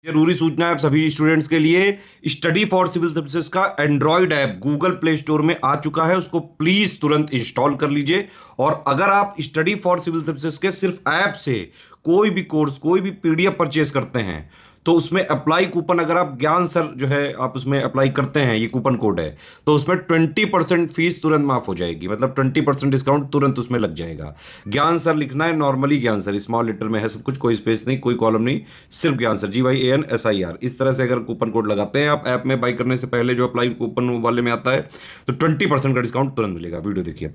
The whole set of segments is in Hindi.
जरूरी सूचना है आप सभी स्टूडेंट्स के लिए। स्टडी फॉर सिविल सर्विसेज का Android app Google play store में आ चुका है, उसको प्लीज तुरंत इंस्टॉल कर लीजिए। और अगर आप स्टडी फॉर सिविल सर्विसेज के सिर्फ ऐप से कोई भी कोर्स, कोई भी पीडीएफ परचेज करते हैं तो उसमें अप्लाई कूपन, अगर आप ज्ञान सर जो है आप उसमें अप्लाई करते हैं, ये कूपन कोड है, तो उसमें 20% फीस तुरंत माफ हो जाएगी। मतलब 20% डिस्काउंट तुरंत उसमें लग जाएगा। ज्ञान सर लिखना है, नॉर्मली ज्ञान सर स्मॉल लेटर में है सब कुछ, कोई स्पेस नहीं, कोई कॉलम नहीं, सिर्फ ज्ञान सर GYANSIR। इस तरह से अगर कूपन कोड लगाते हैं आप ऐप में बाई करने से पहले, जो अप्लाई कूपन वाले में आता है, तो 20% का डिस्काउंट तुरंत मिलेगा। वीडियो देखिए।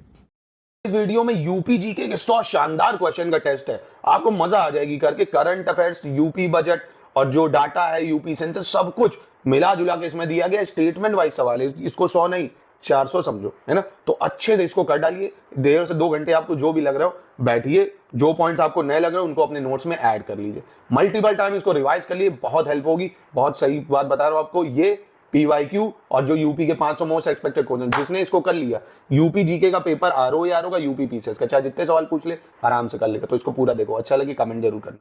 इस वीडियो में यूपी जीके के 100 शानदार क्वेश्चन का टेस्ट है। आपको मजा आ जाएगी करके। करंट अफेयर्स, यूपी बजट और जो डाटा है यूपी सेंसस, सब कुछ मिला जुला के इसमें दिया गया। स्टेटमेंट वाइज सवाल है, इसको 100 नहीं 400 समझो, है ना। तो अच्छे से इसको कर डालिए। 1.5 से 2 घंटे आपको जो भी लग रहा हो बैठिए, जो पॉइंट्स आपको नए लग रहे हो उनको अपने नोट्स में ऐड कर लीजिए। मल्टीपल टाइम इसको रिवाइज कर लिए, बहुत हेल्प होगी। बहुत सही बात बता रहा हूं आपको। ये पीवाईक्यू और जो यूपी के 500 मोस्ट एक्सपेक्टेड क्वेश्चन, जिसने इसको कर लिया, यूपी जीके का पेपर आरओ या आरओ का यूपी पीसीएस का, चाहे जितने सवाल पूछ ले आराम से कर लेगा। तो इसको पूरा देखो, अच्छा लगे कमेंट जरूर करना।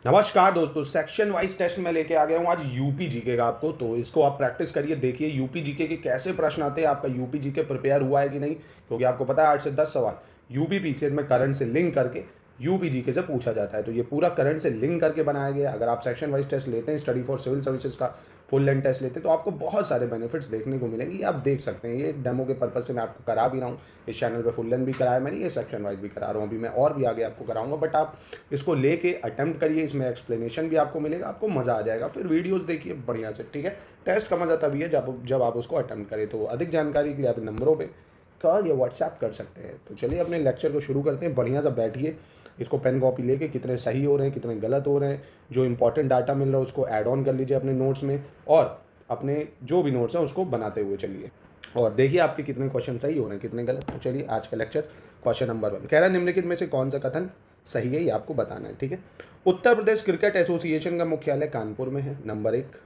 नमस्कार दोस्तों, सेक्शन वाइज टेस्ट में लेके आ गया हूँ आज यूपी जीके का आपको। तो इसको आप प्रैक्टिस करिए, देखिए यूपी जीके के कैसे प्रश्न आते हैं, आपका यूपी जीके प्रिपेयर हुआ है कि नहीं। क्योंकि आपको पता है 8 से 10 सवाल यूपी पीसीएस में करंट से लिंक करके यूपी जीके से पूछा जाता है। तो ये पूरा करंट से लिंक करके बनाया गया। अगर आप सेक्शन वाइज टेस्ट लेते हैं, स्टडी फॉर सिविल सर्विसेज का फुल लेंथ टेस्ट लेते हैं, तो आपको बहुत सारे बेनिफिट्स देखने को मिलेंगे। आप देख सकते हैं, ये डेमो के पर्पज से मैं आपको करा भी रहा हूँ। इस चैनल पे फुल लेंथ भी कराया मैंने, ये सेक्शन वाइज भी करा रहा हूँ। अभी मैं और भी आगे आपको कराऊंगा, बट आप इसको लेके अटेम्प्ट करिए। इसमें एक्सप्लेनेशन भी आपको मिलेगा, आपको मज़ा आ जाएगा। फिर वीडियोस देखिए बढ़िया से, ठीक है। टेस्ट का मज़ा तभी है जब आप उसको अटेम्प्ट करें। तो अधिक जानकारी के लिए आप नंबरों पर कॉल या व्हाट्सएप कर सकते हैं। तो चलिए अपने लेक्चर को शुरू करते हैं। बढ़िया सा बैठिए, इसको पेन कॉपी लेके कितने सही हो रहे हैं, कितने गलत हो रहे हैं, जो इंपॉर्टेंट डाटा मिल रहा है उसको ऐड ऑन कर लीजिए अपने नोट्स में, और अपने जो भी नोट्स हैं उसको बनाते हुए चलिए। और देखिए आपके कितने क्वेश्चन सही हो रहे हैं, कितने गलत। तो चलिए आज का लेक्चर, क्वेश्चन नंबर 1 कह रहा है निम्नलिखित में से कौन सा कथन सही है, ये आपको बताना है, ठीक है। उत्तर प्रदेश क्रिकेट एसोसिएशन का मुख्यालय कानपुर में है, नंबर 1।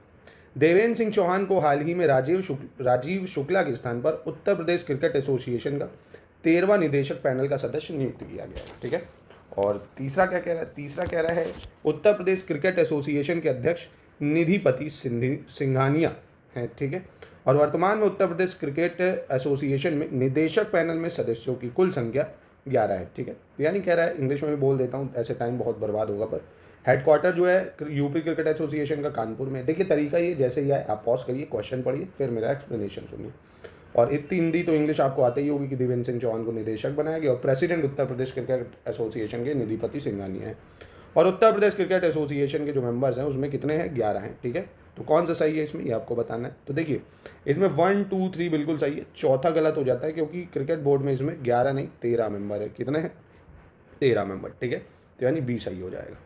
देवेंद्र सिंह चौहान को हाल ही में राजीव शुक्ला के स्थान पर उत्तर प्रदेश क्रिकेट एसोसिएशन का 13वां निदेशक पैनल का सदस्य नियुक्त किया गया है, ठीक है। और तीसरा क्या कह रहा है, तीसरा कह रहा है उत्तर प्रदेश क्रिकेट एसोसिएशन के अध्यक्ष निधिपति सिंघानिया हैं, ठीक है। और वर्तमान में उत्तर प्रदेश क्रिकेट एसोसिएशन में निदेशक पैनल में सदस्यों की कुल संख्या 11 है, ठीक है। यानी कह रहा है, इंग्लिश में भी बोल देता हूँ, ऐसे टाइम बहुत बर्बाद होगा, पर हेडक्वार्टर जो है यूपी क्रिकेट एसोसिएशन का कानपुर में। देखिए तरीका ये जैसे ही आए, आप पॉज करिए, क्वेश्चन पढ़िए, फिर मेरा एक्सप्लेनेशन सुनिए। और इतनी हिंदी तो इंग्लिश आपको आते ही होगी कि देवेंद्र सिंह चौहान को निदेशक बनाया गया और president Uttar Pradesh cricket association के निधिपति सिंघानिया है। और उत्तर प्रदेश क्रिकेट एसोसिएशन के जो मेंबर्स हैं उसमें कितने हैं, 11 हैं, ठीक है। तो कौन सा सही है इसमें, ये आपको बताना है। तो देखिए इसमें 1 2 3 बिल्कुल सही है, चौथा गलत हो जाता है क्योंकि क्रिकेट बोर्ड में इसमें 11 नहीं 13 मेंबर है। कितने हैं, 13 मेंबर, ठीक है। तो यानी बी सही हो जाएगा।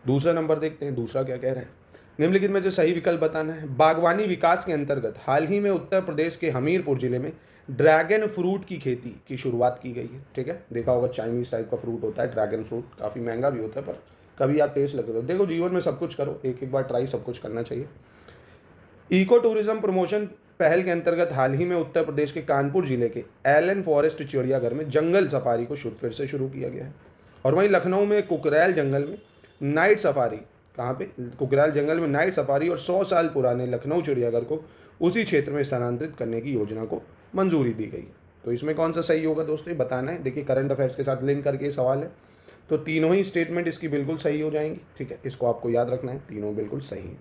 दूसरा नंबर देखते हैं, दूसरा क्या कह रहा है, निम्नलिखित में से सही विकल्प बताना है। बागवानी विकास के अंतर्गत हाल ही में उत्तर प्रदेश के हमीरपुर जिले में ड्रैगन फ्रूट की खेती की शुरुआत की गई है, ठीक है। देखा होगा चाइनीज टाइप का फ्रूट होता है ड्रैगन फ्रूट, काफ़ी महंगा भी होता है, पर कभी आप टेस्ट लगे तो देखो, जीवन में सब कुछ करो, एक एक बार ट्राई सब कुछ करना चाहिए। इको टूरिज्म प्रमोशन पहल के अंतर्गत हाल ही में उत्तर प्रदेश के कानपुर जिले के एलन फॉरेस्ट चिड़ियाघर में जंगल सफारी को फिर से शुरू किया गया है। और वहीं लखनऊ में कुकरैल जंगल में नाइट सफारी, कहाँ पे, कुकराल जंगल में नाइट सफारी और 100 साल पुराने लखनऊ चिड़ियाघर को उसी क्षेत्र में स्थानांतरित करने की योजना को मंजूरी दी गई है। तो इसमें कौन सा सही होगा दोस्तों, ये बताना है। देखिए करंट अफेयर्स के साथ लिंक करके सवाल है, तो तीनों ही स्टेटमेंट इसकी बिल्कुल सही हो जाएंगी, ठीक है। इसको आपको याद रखना है, तीनों बिल्कुल सही है।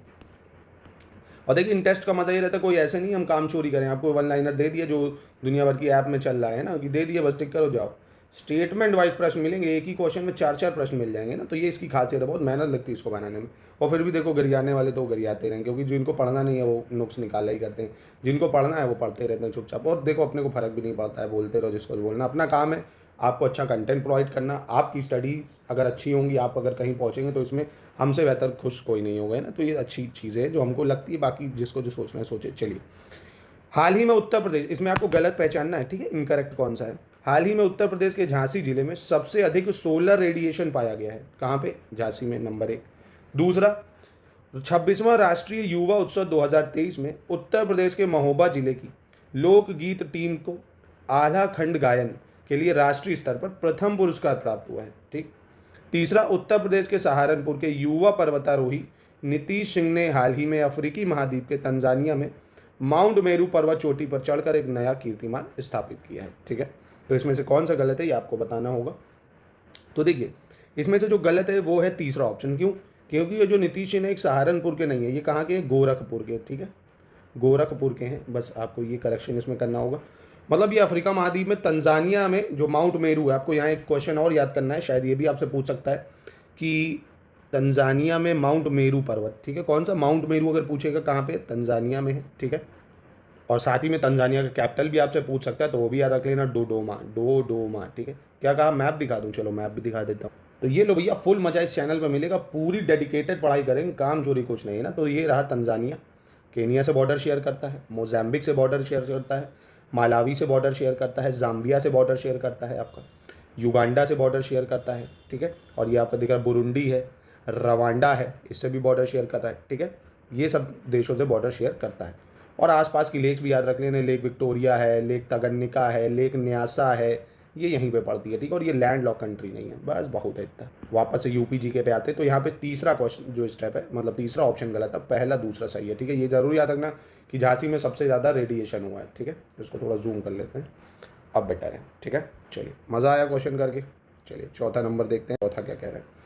और देखिए इन टेस्ट का मजा ये रहता है, कोई ऐसे नहीं हम काम चोरी करें, आपको 1 लाइनर दे दिया जो दुनिया भर की ऐप में चल रहा है ना, कि दे दिया बस टिक करो जाओ। स्टेटमेंट वाइज प्रश्न मिलेंगे, एक ही क्वेश्चन में 4 प्रश्न मिल जाएंगे ना। तो ये इसकी खासियत है, बहुत मेहनत लगती है इसको बनाने में। और फिर भी देखो गरियाने वाले तो गरियाते रहेंगे, क्योंकि जिनको पढ़ना नहीं है वो नुक्स निकाला ही करते हैं, जिनको पढ़ना है वो पढ़ते रहते हैं चुपचाप। और देखो अपने को फर्क भी नहीं पड़ता है, बोलते रहो जिसको बोलना, अपना काम है आपको अच्छा कंटेंट प्रोवाइड करना। आपकी स्टडीज़ अगर अच्छी होंगी, आप अगर कहीं पहुँचेंगे तो इसमें हमसे बेहतर खुश कोई नहीं होगा, है ना। तो ये अच्छी चीज़ है जो हमको लगती है, बाकी जिसको जो सोचना है सोचे। चलिए, हाल ही में उत्तर प्रदेश, इसमें आपको गलत पहचानना है, ठीक है, इनकरेक्ट कौन सा है। हाल ही में उत्तर प्रदेश के झांसी जिले में सबसे अधिक सोलर रेडिएशन पाया गया है, कहाँ पे, झांसी में, नंबर 1। दूसरा, 26वां राष्ट्रीय युवा उत्सव 2023 में उत्तर प्रदेश के महोबा जिले की लोकगीत टीम को आधा खंड गायन के लिए राष्ट्रीय स्तर पर प्रथम पुरस्कार प्राप्त हुआ है, ठीक। तीसरा, उत्तर प्रदेश के सहारनपुर के युवा पर्वतारोही नीतीश सिंह ने हाल ही में अफ्रीकी महाद्वीप के तंजानिया में माउंट मेरू पर्वत चोटी पर चढ़कर एक नया कीर्तिमान स्थापित किया है। ठीक है, तो इसमें से कौन सा गलत है ये आपको बताना होगा। तो देखिए, इसमें से जो गलत है वो है तीसरा ऑप्शन। क्यों? क्योंकि ये जो नीतीश सिंह है एक सहारनपुर के नहीं है, ये कहाँ के हैं? गोरखपुर के। ठीक है, गोरखपुर के हैं, बस आपको ये करेक्शन इसमें करना होगा। मतलब ये अफ्रीका महाद्वीप में तंजानिया में जो माउंट मेरू है, आपको यहाँ एक क्वेश्चन और याद करना है, शायद ये भी आपसे पूछ सकता है कि तंजानिया में माउंट मेरू पर्वत, ठीक है, कौन सा माउंट मेरू अगर पूछेगा कहाँ पे? तंजानिया में है। ठीक है, और साथ ही में तंजानिया का कैपिटल भी आपसे पूछ सकता है, तो वो भी याद रख लेना, डोडोमा। ठीक है, क्या कहा? मैप दिखा दूँ? चलो मैप भी दिखा देता हूँ। तो ये लो भैया, फुल मजा इस चैनल पर मिलेगा, पूरी डेडिकेटेड पढ़ाई करेंगे, काम चोरी कुछ नहीं है ना। तो ये रहा तंजानिया, केनिया से बॉर्डर शेयर करता है, मोजाम्बिक से बॉर्डर शेयर करता है, मालावी से बॉर्डर शेयर करता है, जाम्बिया से बॉर्डर शेयर करता है, आपका युगांडा से बॉर्डर शेयर करता है। ठीक है, और ये आपका दिख रहा है बुरुंडी है, रवांडा है, इससे भी बॉर्डर शेयर कर रहा है। ठीक है, ये सब देशों से बॉर्डर शेयर करता है। और आसपास की लेक्स भी याद रख लेना, लेक विक्टोरिया है, लेक तगन्निका है, लेक न्यासा है, ये यहीं पे पड़ती है। ठीक है, और ये लैंड लॉक कंट्री नहीं है। बस बहुत है इतना। वापस से यूपी जीके पे आते हैं, तो यहाँ पे तीसरा क्वेश्चन जो स्टेप है, मतलब तीसरा ऑप्शन गलत है, पहला दूसरा सही है। ठीक है, ये जरूर याद रखना कि झांसी में सबसे ज़्यादा रेडिएशन हुआ है। ठीक है, इसको थोड़ा जूम कर लेते हैं, अब बेटर है। ठीक है, चलिए, मज़ा आया क्वेश्चन करके। चलिए चौथा नंबर देखते हैं, चौथा क्या कह रहा है।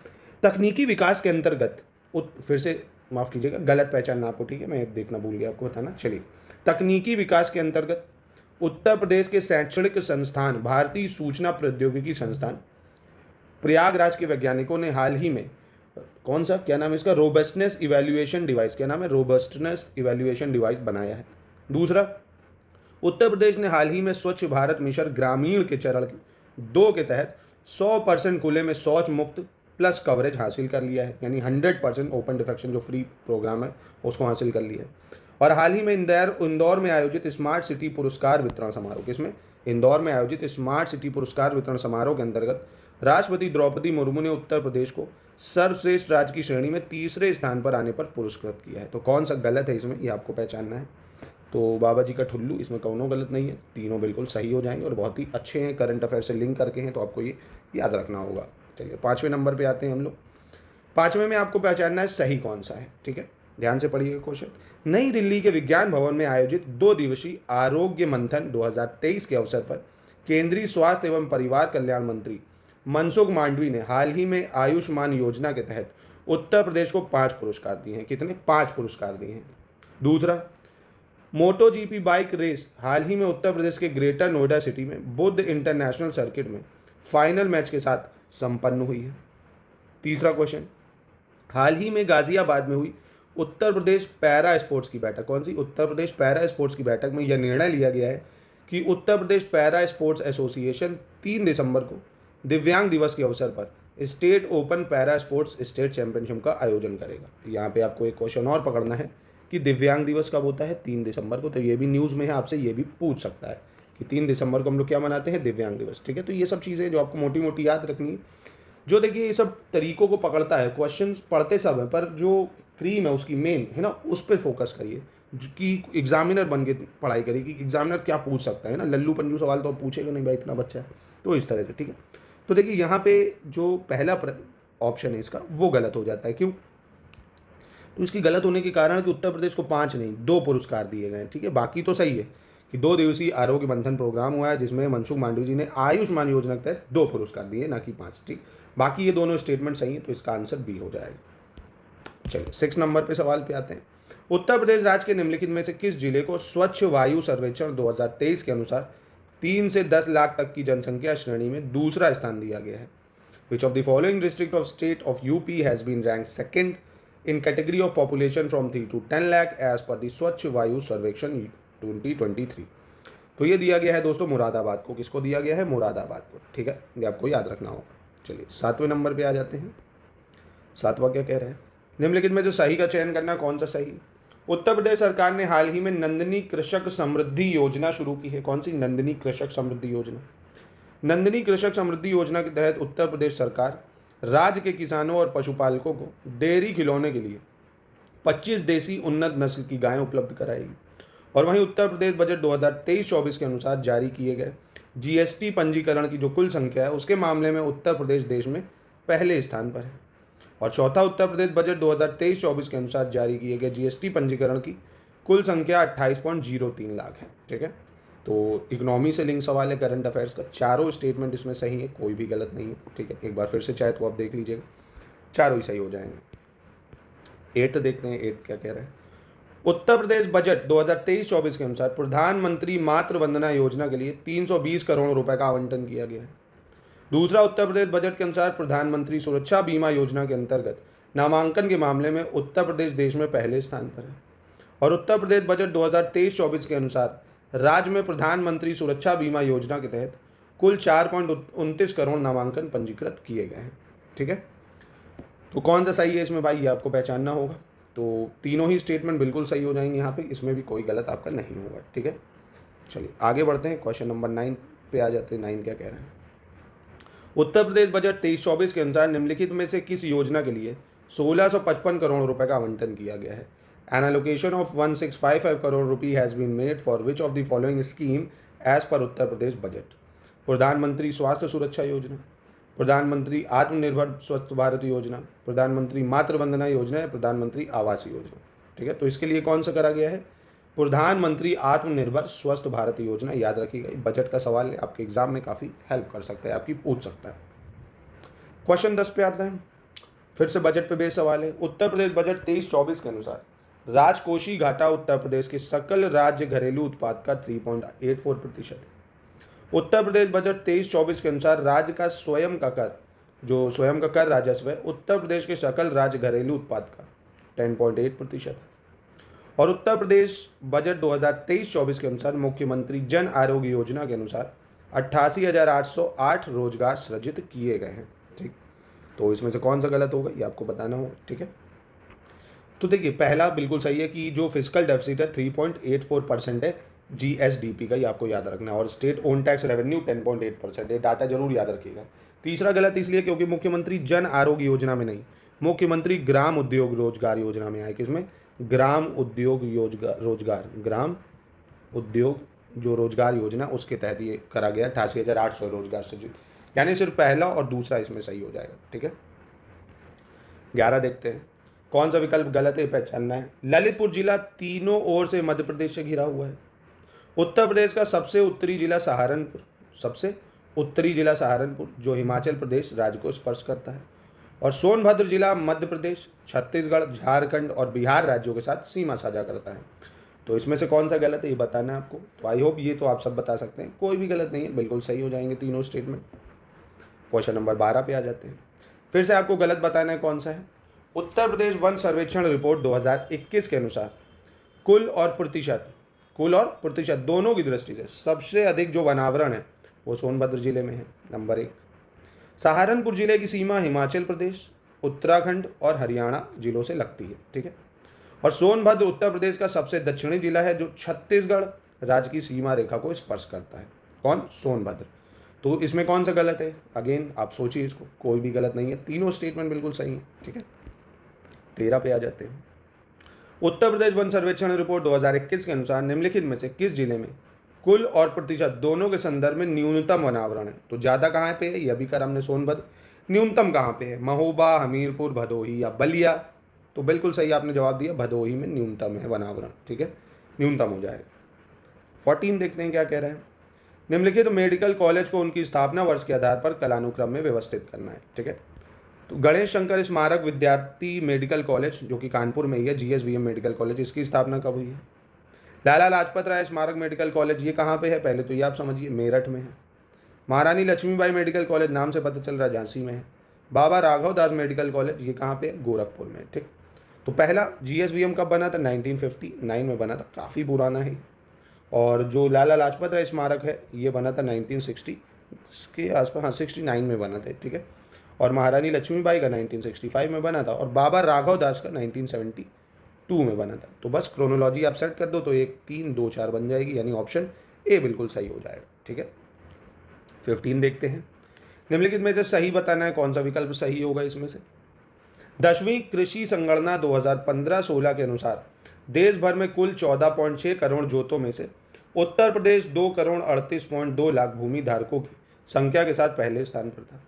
तकनीकी विकास के अंतर्गत फिर से माफ़ कीजिएगा, गलत पहचानना आपको। ठीक है, मैं देखना भूल गया आपको बताना। चलिए, तकनीकी विकास के अंतर्गत उत्तर प्रदेश के शैक्षणिक संस्थान भारतीय सूचना प्रौद्योगिकी संस्थान प्रयागराज के वैज्ञानिकों ने हाल ही में कौन सा, क्या नाम है इसका? रोबस्टनेस इवैल्यूएशन डिवाइस, क्या नाम है? रोबस्टनेस इवैल्यूएशन डिवाइस बनाया है। दूसरा, उत्तर प्रदेश ने हाल ही में स्वच्छ भारत मिशन ग्रामीण के चरण 2 के तहत 100% खुले में शौच मुक्त प्लस कवरेज हासिल कर लिया है, यानी 100% ओपन डिफेक्शन जो फ्री प्रोग्राम है उसको हासिल कर लिया है। और हाल ही में इंदौर में आयोजित स्मार्ट सिटी पुरस्कार वितरण समारोह, किसमें? इंदौर में आयोजित स्मार्ट सिटी पुरस्कार वितरण समारोह के अंतर्गत राष्ट्रपति द्रौपदी मुर्मू ने उत्तर प्रदेश को सर्वश्रेष्ठ राज्य की श्रेणी में तीसरे स्थान पर आने पर पुरस्कृत किया है। तो कौन सा गलत है इसमें, ये आपको पहचानना है। तो बाबा जी का ठुल्लू, इसमें कौनों गलत नहीं है, तीनों बिल्कुल सही हो जाएंगे और बहुत ही अच्छे हैं, करंट अफेयर से लिंक करके हैं, तो आपको ये याद रखना होगा। चलिए 5वें नंबर पे आते हैं हम लोग। 5वें में आपको पहचानना है सही कौन सा है। ठीक है, ध्यान से पढ़िएगा क्वेश्चन। नई दिल्ली के विज्ञान भवन में आयोजित 2 दिवसीय आरोग्य मंथन 2023 के अवसर पर केंद्रीय स्वास्थ्य एवं परिवार कल्याण मंत्री मनसुख मांडवी ने हाल ही में आयुष्मान योजना के तहत उत्तर प्रदेश को 5 पुरस्कार दिए हैं। कितने? 5 पुरस्कार दिए हैं। दूसरा, मोटो जीपी बाइक रेस हाल ही में उत्तर प्रदेश के ग्रेटर नोएडा सिटी में बुद्ध इंटरनेशनल सर्किट में फाइनल मैच के साथ संपन्न हुई है। तीसरा क्वेश्चन, हाल ही में गाजियाबाद में हुई उत्तर प्रदेश पैरा स्पोर्ट्स की बैठक, कौन सी? उत्तर प्रदेश पैरा स्पोर्ट्स की बैठक में यह निर्णय लिया गया है कि Uttar Pradesh para sports association 3 दिसंबर को दिव्यांग दिवस के अवसर पर state open para sports state championship का आयोजन करेगा। यहाँ पे आपको एक क्वेश्चन और पकड़ना है कि दिव्यांग दिवस कब होता है? 3 दिसंबर को। तो ये भी न्यूज़ में है, आपसे ये भी पूछ सकता है कि 3 दिसंबर को हम लोग क्या मनाते हैं? दिव्यांग दिवस। ठीक है, तो ये सब चीज़ें जो आपको मोटी मोटी याद रखनी है, जो देखिए ये सब तरीकों को पकड़ता है। क्वेश्चंस पढ़ते सब हैं, पर जो क्रीम है उसकी मेन है ना, उस पर फोकस करिए कि एग्जामिनर बन के पढ़ाई करिए कि एग्जामिनर क्या पूछ सकता है ना। लल्लू पंजू सवाल तो पूछेगा नहीं भाई, इतना बच्चा है, तो इस तरह से। ठीक है, तो देखिए यहाँ पे जो पहला ऑप्शन है इसका वो गलत हो जाता है। क्यों? तो इसकी गलत होने के कारण कि उत्तर प्रदेश को 5 नहीं 2 पुरस्कार दिए गए हैं। ठीक है, बाकी तो सही है कि 2 दिवसीय आरोग्य मंथन प्रोग्राम हुआ है जिसमें मनसुख मांडवी जी ने आयुष्मान योजना के तहत 2 पुरस्कार दिए, ना कि 5। ठीक, बाकी ये दोनों स्टेटमेंट सही है, तो इसका आंसर बी हो जाएगा। चलिए 6 नंबर पे सवाल पे आते हैं। उत्तर प्रदेश राज्य के निम्नलिखित में से किस जिले को स्वच्छ वायु सर्वेक्षण 2023 के अनुसार 3 से 10 लाख तक की जनसंख्या श्रेणी में दूसरा स्थान दिया गया है? Which of the following district of state of UP has been ranked second in category of population from 3 to 10 lakh as per the स्वच्छ वायु सर्वेक्षण 2023? तो ये दिया गया है दोस्तों मुरादाबाद को। किसको दिया गया है? मुरादाबाद को। ठीक है, ये आपको याद रखना होगा। चलिए 7वें नंबर पे आ जाते हैं। 7वां क्या कह रहे हैं? निम्नलिखित में जो सही का चयन करना, कौन सा सही? उत्तर प्रदेश सरकार ने हाल ही में नंदिनी कृषक समृद्धि योजना शुरू की है। कौन सी? नंदिनी कृषक समृद्धि योजना। नंदिनी कृषक समृद्धि योजना के तहत उत्तर प्रदेश सरकार राज्य के किसानों और पशुपालकों को डेयरी खिलौने के लिए 25 देसी उन्नत नस्ल की गायें उपलब्ध कराएगी। और वहीं उत्तर प्रदेश बजट 2023-24 के अनुसार जारी किए गए जीएसटी पंजीकरण की जो कुल संख्या है उसके मामले में उत्तर प्रदेश देश में पहले स्थान पर है। और चौथा, उत्तर प्रदेश बजट 2023-24 के अनुसार जारी किए गए जीएसटी पंजीकरण की कुल संख्या 28.03 लाख है। ठीक है, तो इकोनॉमी से लिंक सवाल है, करंट अफेयर्स का। चारों स्टेटमेंट इसमें सही है, कोई भी गलत नहीं है। ठीक है, एक बार फिर से चाहे तो आप देख लीजिएगा, चारों ही सही हो जाएंगे। 8th देखते हैं, 8th क्या कह रहे हैं। उत्तर प्रदेश बजट 2023-24 के अनुसार प्रधानमंत्री मातृ वंदना योजना के लिए 320 करोड़ रुपए का आवंटन किया गया है। दूसरा, उत्तर प्रदेश बजट के अनुसार प्रधानमंत्री सुरक्षा बीमा योजना के अंतर्गत नामांकन के मामले में उत्तर प्रदेश देश में पहले स्थान पर है। और उत्तर प्रदेश बजट 2023-24 के अनुसार राज्य में प्रधानमंत्री सुरक्षा बीमा योजना के तहत कुल 4.29 करोड़ नामांकन पंजीकृत किए गए हैं। ठीक है, तो कौन सा सही है इसमें भाई, ये आपको पहचानना होगा। तो तीनों ही स्टेटमेंट बिल्कुल सही हो जाएंगे यहाँ पे, इसमें भी कोई गलत आपका नहीं होगा। ठीक है, चलिए आगे बढ़ते हैं, क्वेश्चन नंबर 9 पे आ जाते हैं। 9 क्या कह रहे हैं। उत्तर प्रदेश बजट 23-24 के अनुसार निम्नलिखित में से किस योजना के लिए 1655 करोड़ रुपए का आवंटन किया गया है। An allocation of 1655 crore rupee has been made for which of the following scheme as पर उत्तर प्रदेश बजट। प्रधानमंत्री स्वास्थ्य सुरक्षा योजना, प्रधानमंत्री आत्मनिर्भर स्वस्थ भारत योजना, प्रधानमंत्री मातृ वंदना योजना या प्रधानमंत्री आवास योजना। ठीक है, तो इसके लिए कौन सा करा गया है, प्रधानमंत्री आत्मनिर्भर स्वस्थ भारत योजना। याद रखिएगा, बजट का सवाल है, आपके एग्जाम में काफ़ी हेल्प कर सकता है, आपकी पूछ सकता है। क्वेश्चन 10 पे आता है, फिर से बजट पे बेस सवाल है। उत्तर प्रदेश बजट 23-24 के अनुसार राजकोषीय घाटा उत्तर प्रदेश के सकल राज्य घरेलू उत्पाद का 3.84% है। उत्तर प्रदेश बजट 23-24 के अनुसार राज्य का स्वयं का कर राजस्व है उत्तर प्रदेश के सकल राज्य घरेलू उत्पाद का 10.8% है। और उत्तर प्रदेश बजट 2023-24 के अनुसार मुख्यमंत्री जन आरोग्य योजना के अनुसार 88,808 रोजगार सृजित किए गए हैं। ठीक, तो इसमें से कौन सा गलत होगा ये आपको बताना होगा। ठीक है, तो देखिए पहला बिल्कुल सही है कि जो फिजिकल डेफिसिट है 3.84% है जीएसडीपी का, ये आपको याद रखना है। और स्टेट ओन टैक्स रेवेन्यू 10.8% है, डाटा जरूर याद रखिएगा। तीसरा गलत इसलिए क्योंकि मुख्यमंत्री जन आरोग्य योजना में नहीं, मुख्यमंत्री ग्राम उद्योग रोजगार योजना में आए। किसमें, ग्राम उद्योग रोजगार ग्राम उद्योग जो रोजगार योजना, उसके तहत ये करा गया 88,800 रोजगार सृजित, यानी सिर्फ पहला और दूसरा इसमें सही हो जाएगा। ठीक है, 11 देखते हैं, कौन सा विकल्प गलत है पहचानना है। ललितपुर जिला तीनों ओर से मध्य प्रदेश से घिरा हुआ है। उत्तर प्रदेश का सबसे उत्तरी जिला सहारनपुर जो हिमाचल प्रदेश राज्य को स्पर्श करता है। और सोनभद्र जिला मध्य प्रदेश, छत्तीसगढ़, झारखंड और बिहार राज्यों के साथ सीमा साझा करता है। तो इसमें से कौन सा गलत है ये बताना है आपको। तो आई होप ये तो आप सब बता सकते हैं, कोई भी गलत नहीं है, बिल्कुल सही हो जाएंगे तीनों स्टेटमेंट। क्वेश्चन नंबर 12 पे आ जाते हैं, फिर से आपको गलत बताना है कौन सा है। उत्तर प्रदेश वन सर्वेक्षण रिपोर्ट 2021 के अनुसार कुल और प्रतिशत दोनों की दृष्टि से सबसे अधिक जो वनावरण है वो सोनभद्र जिले में है, नंबर 1। सहारनपुर जिले की सीमा हिमाचल प्रदेश, उत्तराखंड और हरियाणा जिलों से लगती है। ठीक है, और सोनभद्र उत्तर प्रदेश का सबसे दक्षिणी जिला है जो छत्तीसगढ़ राज्य की सीमा रेखा को स्पर्श करता है। कौन, सोनभद्र। तो इसमें कौन सा गलत है, अगेन आप सोचिए इसको, कोई भी गलत नहीं है, तीनों स्टेटमेंट बिल्कुल सही है। ठीक है, 13 पे आ जाते हैं। उत्तर प्रदेश वन सर्वेक्षण रिपोर्ट 2021 के अनुसार निम्नलिखित में से किस जिले में कुल और प्रतिशत दोनों के संदर्भ में न्यूनतम वनावरण है। तो ज़्यादा कहाँ पे है, यह भी कर हमने सोनभद्र। न्यूनतम कहाँ पे है, महोबा, हमीरपुर, भदोही या बलिया। तो बिल्कुल सही आपने जवाब दिया, भदोही में न्यूनतम है वनावरण। ठीक है, न्यूनतम हो जाएगा। 14 देखते हैं क्या कह रहे हैं। निम्नलिखित मेडिकल कॉलेज को उनकी स्थापना वर्ष के आधार पर कालानुक्रम में व्यवस्थित करना है। ठीक है, तो गणेश शंकर स्मारक विद्यार्थी मेडिकल कॉलेज जो कि कानपुर में ही है, जीएसवीएम मेडिकल कॉलेज, इसकी स्थापना कब हुई है। लाला लाजपत राय स्मारक मेडिकल कॉलेज ये कहाँ पे है, पहले तो ये आप समझिए, मेरठ में है। महारानी लक्ष्मीबाई मेडिकल कॉलेज नाम से पता चल रहा है झांसी में है। बाबा राघव दास मेडिकल कॉलेज ये कहाँ पे है, गोरखपुर में। ठीक, तो पहला जीएसवीएम कब बना था, 1959 में बना था, काफ़ी पुराना है। और जो लाला लाजपत राय स्मारक है ये बना था 1960 के आसपास, हाँ 69 में बना था। ठीक है, और महारानी लक्ष्मीबाई का 1965 में बना था, और बाबा राघव दास का 1972 में बना था। तो बस क्रोनोलॉजी आप सेट कर दो तो 1 3 2 4 बन जाएगी, यानी ऑप्शन ए बिल्कुल सही हो जाएगा। ठीक है, 15 देखते हैं। निम्नलिखित में से सही बताना है कौन सा विकल्प सही होगा इसमें से। 10वीं कृषि संगणना 2015-16 के अनुसार देश भर में कुल 14.6 करोड़ जोतों में से उत्तर प्रदेश 2 करोड़ 38.2 लाख भूमि धारकों की संख्या के साथ पहले स्थान पर था।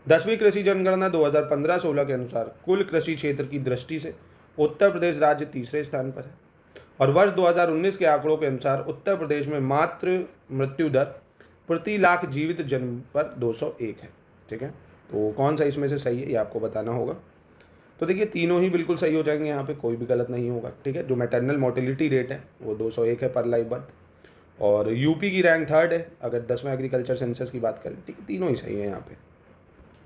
10वीं कृषि जनगणना 2015-16 के अनुसार कुल कृषि क्षेत्र की दृष्टि से उत्तर प्रदेश राज्य तीसरे स्थान पर है और वर्ष 2019 के आंकड़ों के अनुसार उत्तर प्रदेश में मातृ मृत्यु दर प्रति लाख जीवित जन्म पर 201 है। ठीक है, तो कौन सा इसमें से सही है ये आपको बताना होगा। तो देखिए तीनों ही बिल्कुल सही हो जाएंगे, यहाँ पे कोई भी गलत नहीं होगा। ठीक है, जो मैटरनल मोर्टेलिटी रेट है वो 201 है पर लाइव बर्थ, और यूपी की रैंक 3rd है अगर 10वें एग्रीकल्चर सेंसस की बात करें। ठीक है, तीनों ही सही है यहाँ पे।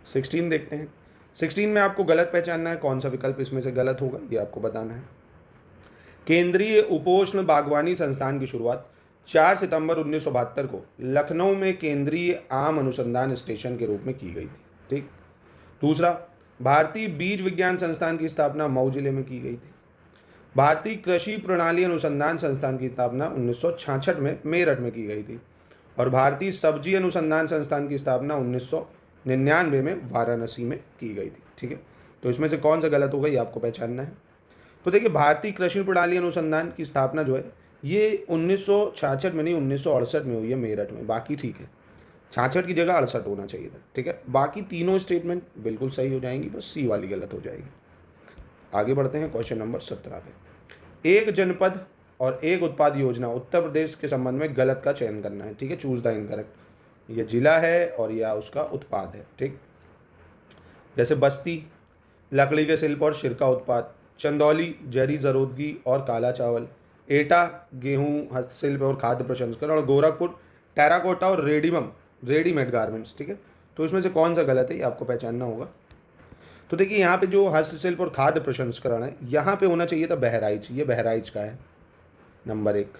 16 देखते हैं। 16 में आपको गलत पहचानना है, कौन सा विकल्प इसमें से गलत होगा ये आपको बताना है। केंद्रीय उपोष्ण बागवानी संस्थान की शुरुआत 4 सितंबर 1972 को लखनऊ में केंद्रीय आम अनुसंधान स्टेशन के रूप में की गई थी। ठीक। दूसरा, भारतीय बीज विज्ञान संस्थान की स्थापना मऊ जिले में की गई थी। भारतीय कृषि प्रणाली अनुसंधान संस्थान की स्थापना 1966 में मेरठ में की गई थी और भारतीय सब्जी अनुसंधान संस्थान की स्थापना 1999 में वाराणसी में की गई थी। ठीक है, तो इसमें से कौन सा गलत होगा ये आपको पहचानना है। तो देखिए भारतीय कृषि प्रणाली अनुसंधान की स्थापना जो है ये 1966 में नहीं 1968 में हुई है मेरठ में, बाकी ठीक है। 66 की जगह 68 होना चाहिए था। ठीक है, बाकी तीनों स्टेटमेंट बिल्कुल सही हो जाएंगी, बस सी वाली गलत हो जाएगी। आगे बढ़ते हैं क्वेश्चन नंबर 17 पे। एक जनपद और एक उत्पाद योजना उत्तर प्रदेश के संबंध में गलत का चयन करना है। ठीक है, चूज द इनकरेक्ट। ये जिला है और यह उसका उत्पाद है। ठीक, जैसे बस्ती लकड़ी के शिल्प और सिरका उत्पाद, चंदौली जरी जरोदगी और काला चावल, एटा गेहूं हस्तशिल्प और खाद्य प्रसंस्करण, और गोरखपुर टेराकोटा और रेडीमेड गारमेंट्स। ठीक है, तो इसमें से कौन सा गलत है ये आपको पहचानना होगा। तो देखिए यहाँ पे जो हस्तशिल्प और खाद्य प्रसंस्करण है यहाँ पे होना चाहिए था बहराइच, ये बहराइच का है नंबर 1।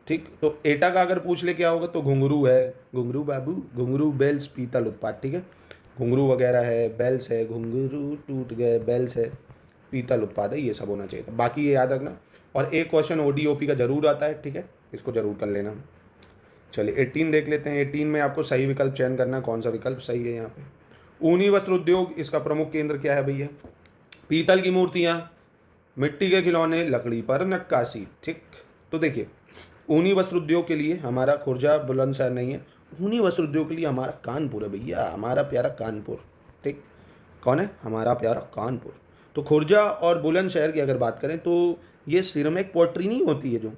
ठीक, तो एटा का अगर पूछ ले क्या होगा तो घुंघरू है, घुंघरू बाबू, घुंघरू बेल्स पीतल उत्पाद। ठीक है, घुंघरू वगैरह है, बेल्स है, घुंघरू टूट गए, बेल्स है, पीतल उत्पाद है, ये सब होना चाहिए था। बाकी ये याद रखना, और एक क्वेश्चन ओडीओपी का जरूर आता है। ठीक है, इसको जरूर कर लेना। चलिए 18 देख लेते हैं। 18 में आपको सही विकल्प चयन करना, कौन सा विकल्प सही है यहाँ पे। ऊनी वस्त्र उद्योग, इसका प्रमुख केंद्र क्या है भैया। पीतल की मूर्तियाँ, मिट्टी के खिलौने, लकड़ी पर नक्काशी। ठीक, तो देखिए ऊनी वस्त्र उद्योग के लिए हमारा खुर्जा बुलंदशहर नहीं है, ऊनी वस्त्र उद्योग के लिए हमारा कानपुर है भैया, हमारा प्यारा कानपुर। ठीक, कौन है, हमारा प्यारा कानपुर। तो खुर्जा और बुलंदशहर की अगर बात करें तो ये सिरेमिक पॉटरी नहीं होती है जो,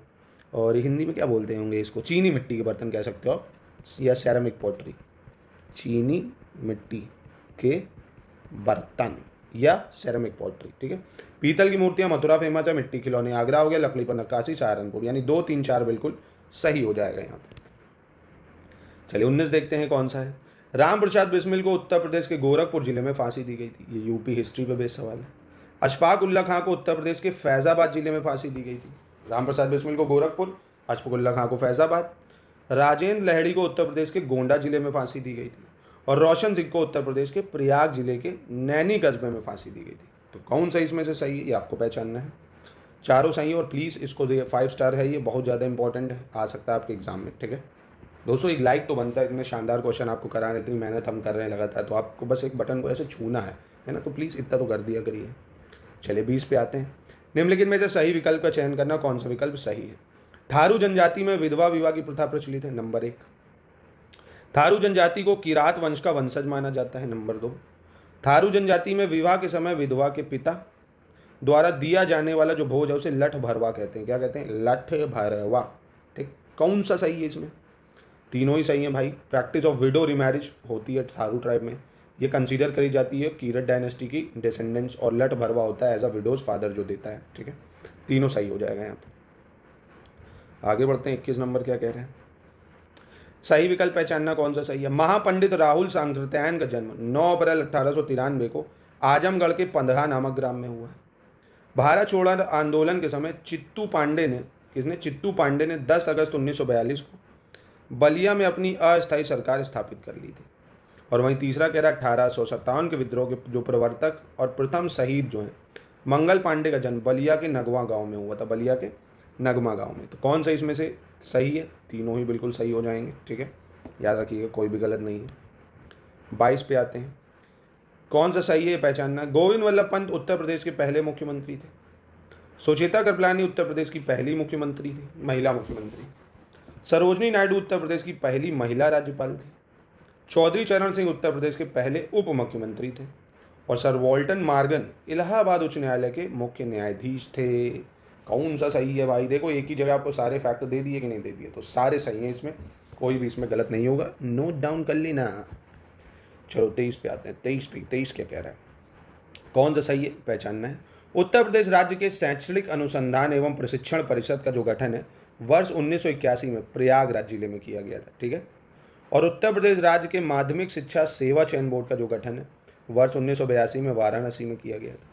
और हिंदी में क्या बोलते होंगे इसको, चीनी मिट्टी के बर्तन कह सकते हो आप, या सेरामिक पॉटरी, चीनी मिट्टी के बर्तन या सेरामिक पॉटरी। ठीक है, पीतल की मूर्तियाँ मथुरा फेमस है, मिट्टी खिलौने आगरा हो गया, लकड़ी पर नक्काशी सहारनपुर, यानी 2, 3, 4 बिल्कुल सही हो जाएगा यहाँ पे। चलिए 19 देखते हैं कौन सा है। राम प्रसाद बिस्मिल को उत्तर प्रदेश के गोरखपुर जिले में फांसी दी गई थी, ये यूपी हिस्ट्री पे बेस्ड सवाल है। अशफाक उल्ला खां को उत्तर प्रदेश के फैजाबाद जिले में फांसी दी गई थी। राम प्रसाद बिस्मिल को गोरखपुर, अशफाक उल्ला खां को फैजाबाद। राजेंद्र लहड़ी को उत्तर प्रदेश के गोंडा जिले में फांसी दी गई थी और रोशन सिंह को उत्तर प्रदेश के प्रयाग जिले के नैनी कस्बे में फांसी दी गई थी। तो कौन सा इसमें से सही है ये आपको पहचानना है। चारों सही है, और प्लीज़ इसको 5 स्टार है, ये बहुत ज़्यादा इंपॉर्टेंट है, आ सकता है आपके एग्जाम में। ठीक है दोस्तों, एक लाइक तो बनता है, इतने शानदार क्वेश्चन आपको करा रहे हैं, इतनी मेहनत हम कर रहे हैं लगातार, तो आपको बस एक बटन को ऐसे छूना है ना, तो प्लीज़ इतना तो कर दिया करिए। चलिए 20 पे आते हैं। निम्नलिखित में से सही विकल्प का चयन करना, कौन सा विकल्प सही है। थारू जनजाति में विधवा विवाह की प्रथा प्रचलित है, नंबर 1। थारू जनजाति को किरात वंश का वंशज माना जाता है, नंबर 2। थारू जनजाति में विवाह के समय विधवा के पिता द्वारा दिया जाने वाला जो भोज है उसे लठ भरवा कहते हैं। क्या कहते हैं, लठ भरवा। ठीक, कौन सा सही है इसमें, तीनों ही सही है भाई। प्रैक्टिस ऑफ विडो रिमैरिज होती है थारू ट्राइब में, ये कंसीडर करी जाती है कीरत डायनेस्टी की डिसेंडेंट्स, और लठ भरवा होता है एज अ विडोज फादर जो देता है। ठीक है, तीनों सही हो जाएगा यहाँ पे। आगे बढ़ते हैं। 21 नंबर क्या कह रहे हैं, सही विकल्प पहचानना, कौन सा सही है। महापंडित राहुल सांकृत्यायन का जन्म 9 अप्रैल 1893 को आजमगढ़ के पंधरा नामक ग्राम में हुआ है। भारत छोड़ो आंदोलन के समय चित्तू पांडे ने 10 अगस्त 1942 को बलिया में अपनी अस्थायी सरकार स्थापित कर ली थी। और वहीं तीसरा कह रहा है 1857 के विद्रोह के जो प्रवर्तक और प्रथम शहीद जो हैं मंगल पांडे का जन्म बलिया के नगवा गांव में हुआ था, बलिया के नगमा गांव में। तो कौन सा इसमें से सही है, तीनों ही बिल्कुल सही हो जाएंगे। ठीक है, याद रखिएगा कोई भी गलत नहीं है। 22 पे आते हैं, कौन सा सही है पहचानना। गोविंद वल्लभ पंत उत्तर प्रदेश के पहले मुख्यमंत्री थे। सुचेता कृपलानी उत्तर प्रदेश की पहली मुख्यमंत्री थी, महिला मुख्यमंत्री। सरोजनी नायडू उत्तर प्रदेश की पहली महिला राज्यपाल थी। चौधरी चरण सिंह उत्तर प्रदेश के पहले उप मुख्यमंत्री थे। और सर वॉल्टन मार्गन इलाहाबाद उच्च न्यायालय के मुख्य न्यायाधीश थे। कौन सा सही है भाई? देखो एक ही जगह आपको सारे फैक्ट दे दिए कि नहीं दे दिए, तो सारे सही हैं, इसमें कोई भी इसमें गलत नहीं होगा, नोट डाउन कर लेना। चलो 23 पे आते हैं। 23 क्या कह रहा है, कौन सा सही है पहचानना है। उत्तर प्रदेश राज्य के शैक्षणिक अनुसंधान एवं प्रशिक्षण परिषद का जो गठन है वर्ष 1981 में प्रयागराज जिले में किया गया था, ठीक है। और उत्तर प्रदेश राज्य के माध्यमिक शिक्षा सेवा चयन बोर्ड का जो गठन है वर्ष 1982 में वाराणसी में किया गया था।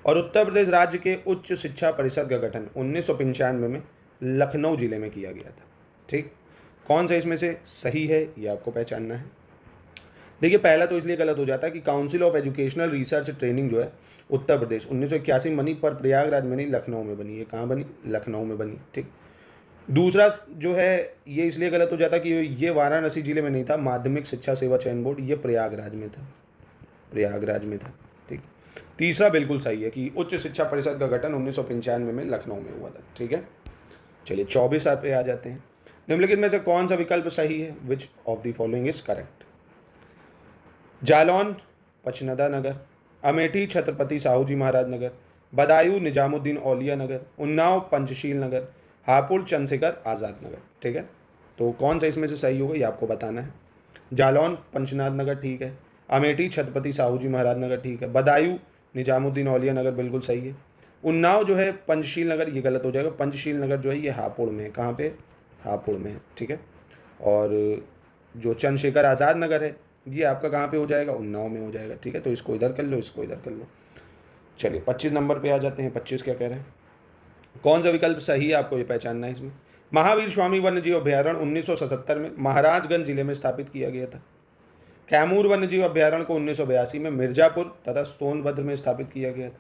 और उत्तर प्रदेश राज्य के उच्च शिक्षा परिषद का गठन 1995 में लखनऊ जिले में किया गया था, ठीक। कौन सा इसमें से सही है ये आपको पहचानना है। देखिए पहला तो इसलिए गलत हो जाता है कि council of educational research training जो है उत्तर प्रदेश 1981 में बनी, पर प्रयागराज में नहीं, लखनऊ में बनी। ये कहाँ बनी? लखनऊ में बनी, ठीक। दूसरा जो है ये इसलिए गलत हो जाता कि ये वाराणसी जिले में नहीं था, माध्यमिक शिक्षा सेवा चयन बोर्ड ये प्रयागराज में था, प्रयागराज में था, ठीक। तीसरा बिल्कुल सही है कि उच्च शिक्षा परिषद का गठन 1995 में लखनऊ में हुआ था, ठीक है। चलिए 24 पे आ जाते हैं। निम्नलिखित में से कौन सा विकल्प सही है? Which of the following is correct? Jalaun Pachnada Nagar, Amethi Chhatrapati Sahu ji Maharaj Nagar, Budaun Nizamuddin Auliya Nagar, Unnao Panchsheel Nagar, Hapur Chandrashekhar Azad Nagar, ठीक है। तो कौन सा इसमें से सही होगा ये आपको बताना है। जालौन पंचनाद नगर ठीक है, अमेठी छत्रपति साहू जी महाराज नगर ठीक है, बदायूं निजामुद्दीन औलिया नगर बिल्कुल सही है। उन्नाव जो है पंचशील नगर ये गलत हो जाएगा, पंचशील नगर जो है ये हापुड़ में है। कहाँ पे? हापुड़ में है, ठीक है। और जो चंद्रशेखर आज़ाद नगर है ये आपका कहाँ पे हो जाएगा? उन्नाव में हो जाएगा, ठीक है। तो इसको इधर कर लो, इसको इधर कर लो। चलिए 25 नंबर पे आ जाते हैं। 25 क्या कह रहे हैं, कौन सा विकल्प सही है आपको ये पहचानना है इसमें। महावीर स्वामी वन्यजीव अभ्यारण्य 1977 में महाराजगंज जिले में स्थापित किया गया था। कैमूर वन्यजीव अभ्यारण्य को 1982 में मिर्जापुर तथा सोनभद्र में स्थापित किया गया था।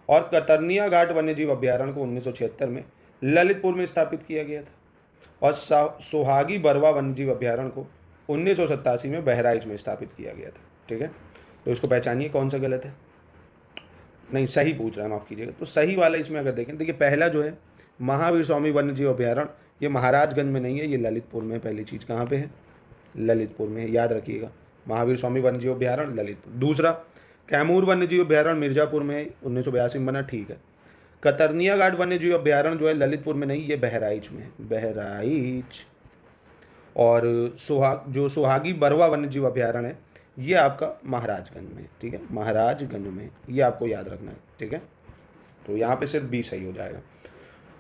और कतरनिया घाट वन्यजीव अभ्यारण्य को 1976 में ललितपुर में स्थापित किया गया था। और सोहागी बरवा वन्यजीव अभ्यारण्य को 1987 में बहराइच में स्थापित किया गया था, ठीक है। तो इसको पहचानिए कौन सा गलत है। नहीं सही पूछ रहा है, माफ़ कीजिएगा। तो सही वाला इसमें अगर देखें, देखिए पहला जो है महावीर स्वामी वन्यजीव अभ्यारण्य ये महाराजगंज में नहीं है, ये ललितपुर में है। पहली चीज़ कहाँ पे है? ललितपुर में है, याद रखिएगा। महावीर स्वामी वन्यजीव अभ्यारण्य ललितपुर। दूसरा कैमूर वन्यजीव अभ्यारण्य मिर्जापुर में 1982 में बना, ठीक है। कतरनिया घाट वन्यजीव अभ्यारण्य जो है ललितपुर में नहीं, ये बहराइच में है, बहराइच। और सोहागी बरवा वन्यजीव अभ्यारण्य है ये आपका महाराजगंज में, ठीक है, महाराजगंज में। ये आपको याद रखना है, ठीक है। तो यहाँ पे सिर्फ बी सही हो जाएगा।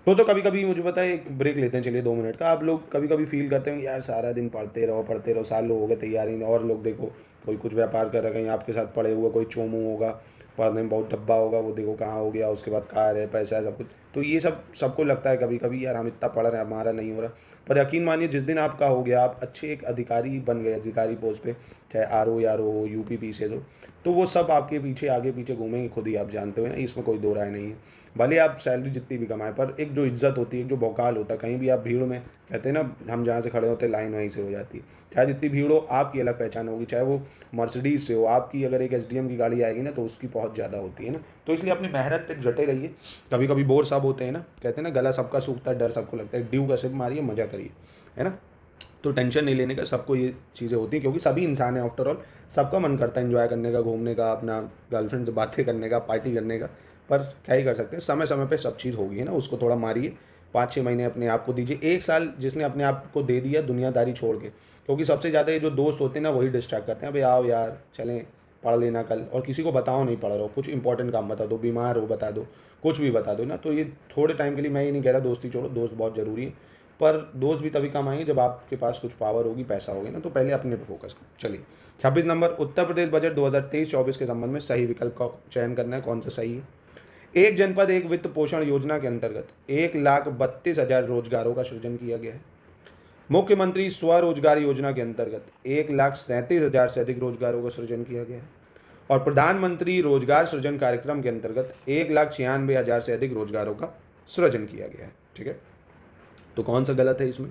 तो कभी कभी मुझे पता है, एक ब्रेक लेते हैं चलिए 2 मिनट का। आप लोग कभी कभी फील करते हैं यार सारा दिन पढ़ते रहो, सालों हो गए तैयारी, और लोग देखो कोई कुछ व्यापार कर रहा है, कहीं आपके साथ पड़े हुआ कोई चोमू होगा, पढ़ने में बहुत डब्बा होगा, वो देखो कहाँ हो गया, उसके बाद कार है, पैसा है, सब कुछ। तो ये सब सबको लगता है कभी कभी यार हम इतना पढ़ रहे हैं हमारा नहीं हो रहा। पर यकीन मानिए जिस दिन आपका हो गया, आप अच्छे एक अधिकारी बन गए, अधिकारी पोस्ट पे, चाहे आरओ यारो हो, यूपी पीसीएस हो, तो वो सब आपके पीछे आगे पीछे घूमेंगे, खुद ही आप जानते हो ना, इसमें कोई दो राय नहीं है। भले आप सैलरी जितनी भी कमाएं, पर एक जो इज्जत होती है, जो भौकाल होता है, कहीं भी आप भीड़ में, कहते हैं ना हम जहाँ से खड़े होते हैं लाइन वहीं से हो जाती है। चाहे जितनी भीड़ हो आपकी अलग पहचान होगी, चाहे वो मर्सिडीज से हो, आपकी अगर एक एसडीएम की गाड़ी आएगी ना तो उसकी बहुत ज़्यादा होती है ना। तो इसलिए अपनी मेहनत पे डटे रहिए। कभी कभी बोर सब होते हैं ना, कहते हैं ना गला सबका सूखता है, डर सबको लगता है, ड्यू का सिप मारिए, मजा करिए, है ना। तो टेंशन नहीं लेने का, सबको ये चीज़ें होती हैं क्योंकि सभी इंसान हैं आफ्टर ऑल। सबका मन करता है एंजॉय करने का, घूमने का, अपना गर्लफ्रेंड से बातें करने का, पार्टी करने का, पर क्या ही कर सकते हैं, समय समय पे सब चीज़ होगी, है ना। उसको थोड़ा मारिए, 5-6 महीने अपने आप को दीजिए, 1 साल जिसने अपने आप को दे दिया दुनियादारी छोड़ के, क्योंकि सबसे ज़्यादा ये जो दोस्त होते हैं ना वही डिस्ट्रैक्ट करते हैं। भाई आओ यार चलें, पढ़ लेना कल, और किसी को बताओ नहीं पढ़ रहा हो, कुछ इंपॉर्टेंट काम बता दो, बीमार हो बता दो, कुछ भी बता दो ना। तो ये थोड़े टाइम के लिए, मैं ये नहीं कह रहा दोस्ती छोड़ो, दोस्त बहुत ज़रूरी है, पर दोस्त भी तभी कम आएंगे जब आपके पास कुछ पावर होगी, पैसा होगी ना। तो पहले अपने पर फोकस करो। चलिए 26 नंबर, उत्तर प्रदेश बजट 2023-24 के संबंध में सही विकल्प का चयन करना है, कौन सा सही है। एक जनपद एक वित्त पोषण योजना के अंतर्गत 1,32,000 रोजगारों का सृजन किया गया है। मुख्यमंत्री स्वरोजगार योजना के अंतर्गत 1,37,000 से अधिक रोजगारों का सृजन किया गया है। और प्रधानमंत्री रोजगार सृजन कार्यक्रम के अंतर्गत 1,96,000 से अधिक रोजगारों का सृजन किया गया है, ठीक है। तो कौन सा गलत है इसमें?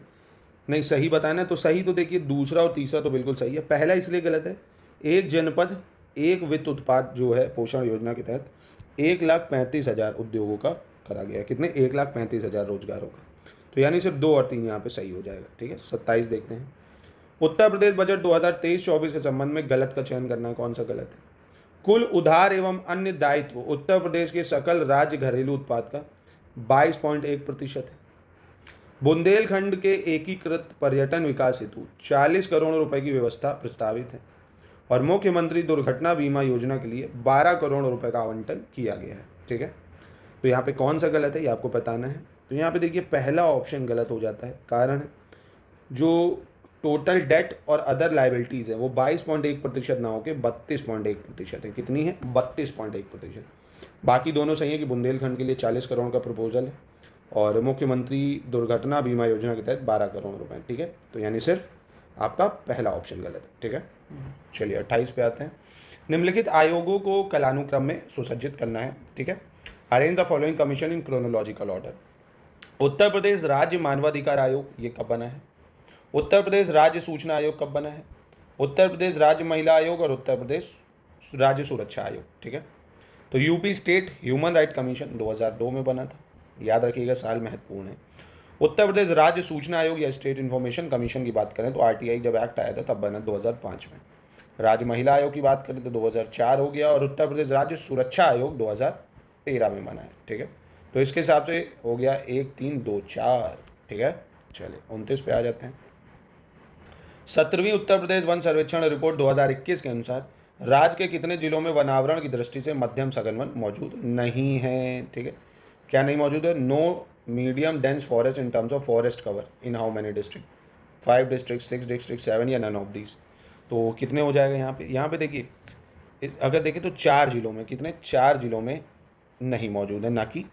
नहीं सही बताना है। तो सही तो देखिए दूसरा और तीसरा तो बिल्कुल सही है। पहला इसलिए गलत है, एक जनपद एक वित्त उत्पाद जो है पोषण योजना के तहत 1,35,000 उद्योगों का करा गया है। कितने? 1,35,000 रोजगारों का। तो यानी सिर्फ 2 और 3 यहाँ पे सही हो जाएगा, ठीक है। 27 देखते हैं। उत्तर प्रदेश बजट 2023-24 के संबंध में गलत का चयन करना है, कौन सा गलत है। कुल उधार एवं अन्य दायित्व उत्तर प्रदेश के सकल राज्य घरेलू उत्पाद का 22.1% है। बुंदेलखंड के एकीकृत पर्यटन विकास हेतु 40 करोड़ रुपए की व्यवस्था प्रस्तावित है और मुख्यमंत्री दुर्घटना बीमा योजना के लिए 12 करोड़ रुपए का आवंटन किया गया है। ठीक है, तो यहाँ पे कौन सा गलत है ये आपको बताना है। तो यहाँ पे देखिए पहला ऑप्शन गलत हो जाता है, कारण जो टोटल डेट और अदर लाइबिलिटीज़ है वो 22.1% ना होकर 32.1% है। कितनी है? 32.1%। बाकी दोनों सही है कि बुंदेलखंड के लिए 40 करोड़ का प्रपोजल है और मुख्यमंत्री दुर्घटना बीमा योजना के तहत 12 करोड़ रुपए। ठीक है, तो यानी सिर्फ आपका पहला ऑप्शन गलत है। ठीक है, चलिए 28 पे आते हैं। निम्नलिखित आयोगों को कालानुक्रम में सुसज्जित करना है। ठीक है, arrange the following commission in chronological order. Uttar Pradesh राज्य मानवाधिकार आयोग ये कब बना है? उत्तर प्रदेश राज्य सूचना आयोग कब बना है? उत्तर प्रदेश राज्य महिला आयोग और उत्तर प्रदेश राज्य सुरक्षा आयोग। ठीक है, तो UP state human right commission 2002 में बना था, याद रखिएगा, साल महत्वपूर्ण है। उत्तर प्रदेश राज्य सूचना आयोग या स्टेट इन्फॉर्मेशन कमीशन की बात करें तो आरटीआई जब एक्ट आया था तब बना 2005 में। राज्य महिला आयोग की बात करें तो 2004 हो गया और उत्तर प्रदेश राज्य सुरक्षा आयोग 2013 में बना है। ठीक है, तो इसके हिसाब से हो गया 1 3 2 4। ठीक है, चलिए 29 पे आ जाते हैं। 17वीं उत्तर प्रदेश वन सर्वेक्षण रिपोर्ट 2021 के अनुसार राज्य के कितने जिलों में वनावरण की दृष्टि से मध्यम सघन वन मौजूद नहीं है? ठीक है, क्या नहीं मौजूद है? No medium dense forest in terms of forest cover in how many district? 5 district, 6 district, 7 या नन ऑफ दीज? तो कितने हो जाएगा यहाँ पे? यहाँ पे देखिए, अगर देखें तो 4 जिलों में, कितने? 4 जिलों में नहीं मौजूद है, ना कि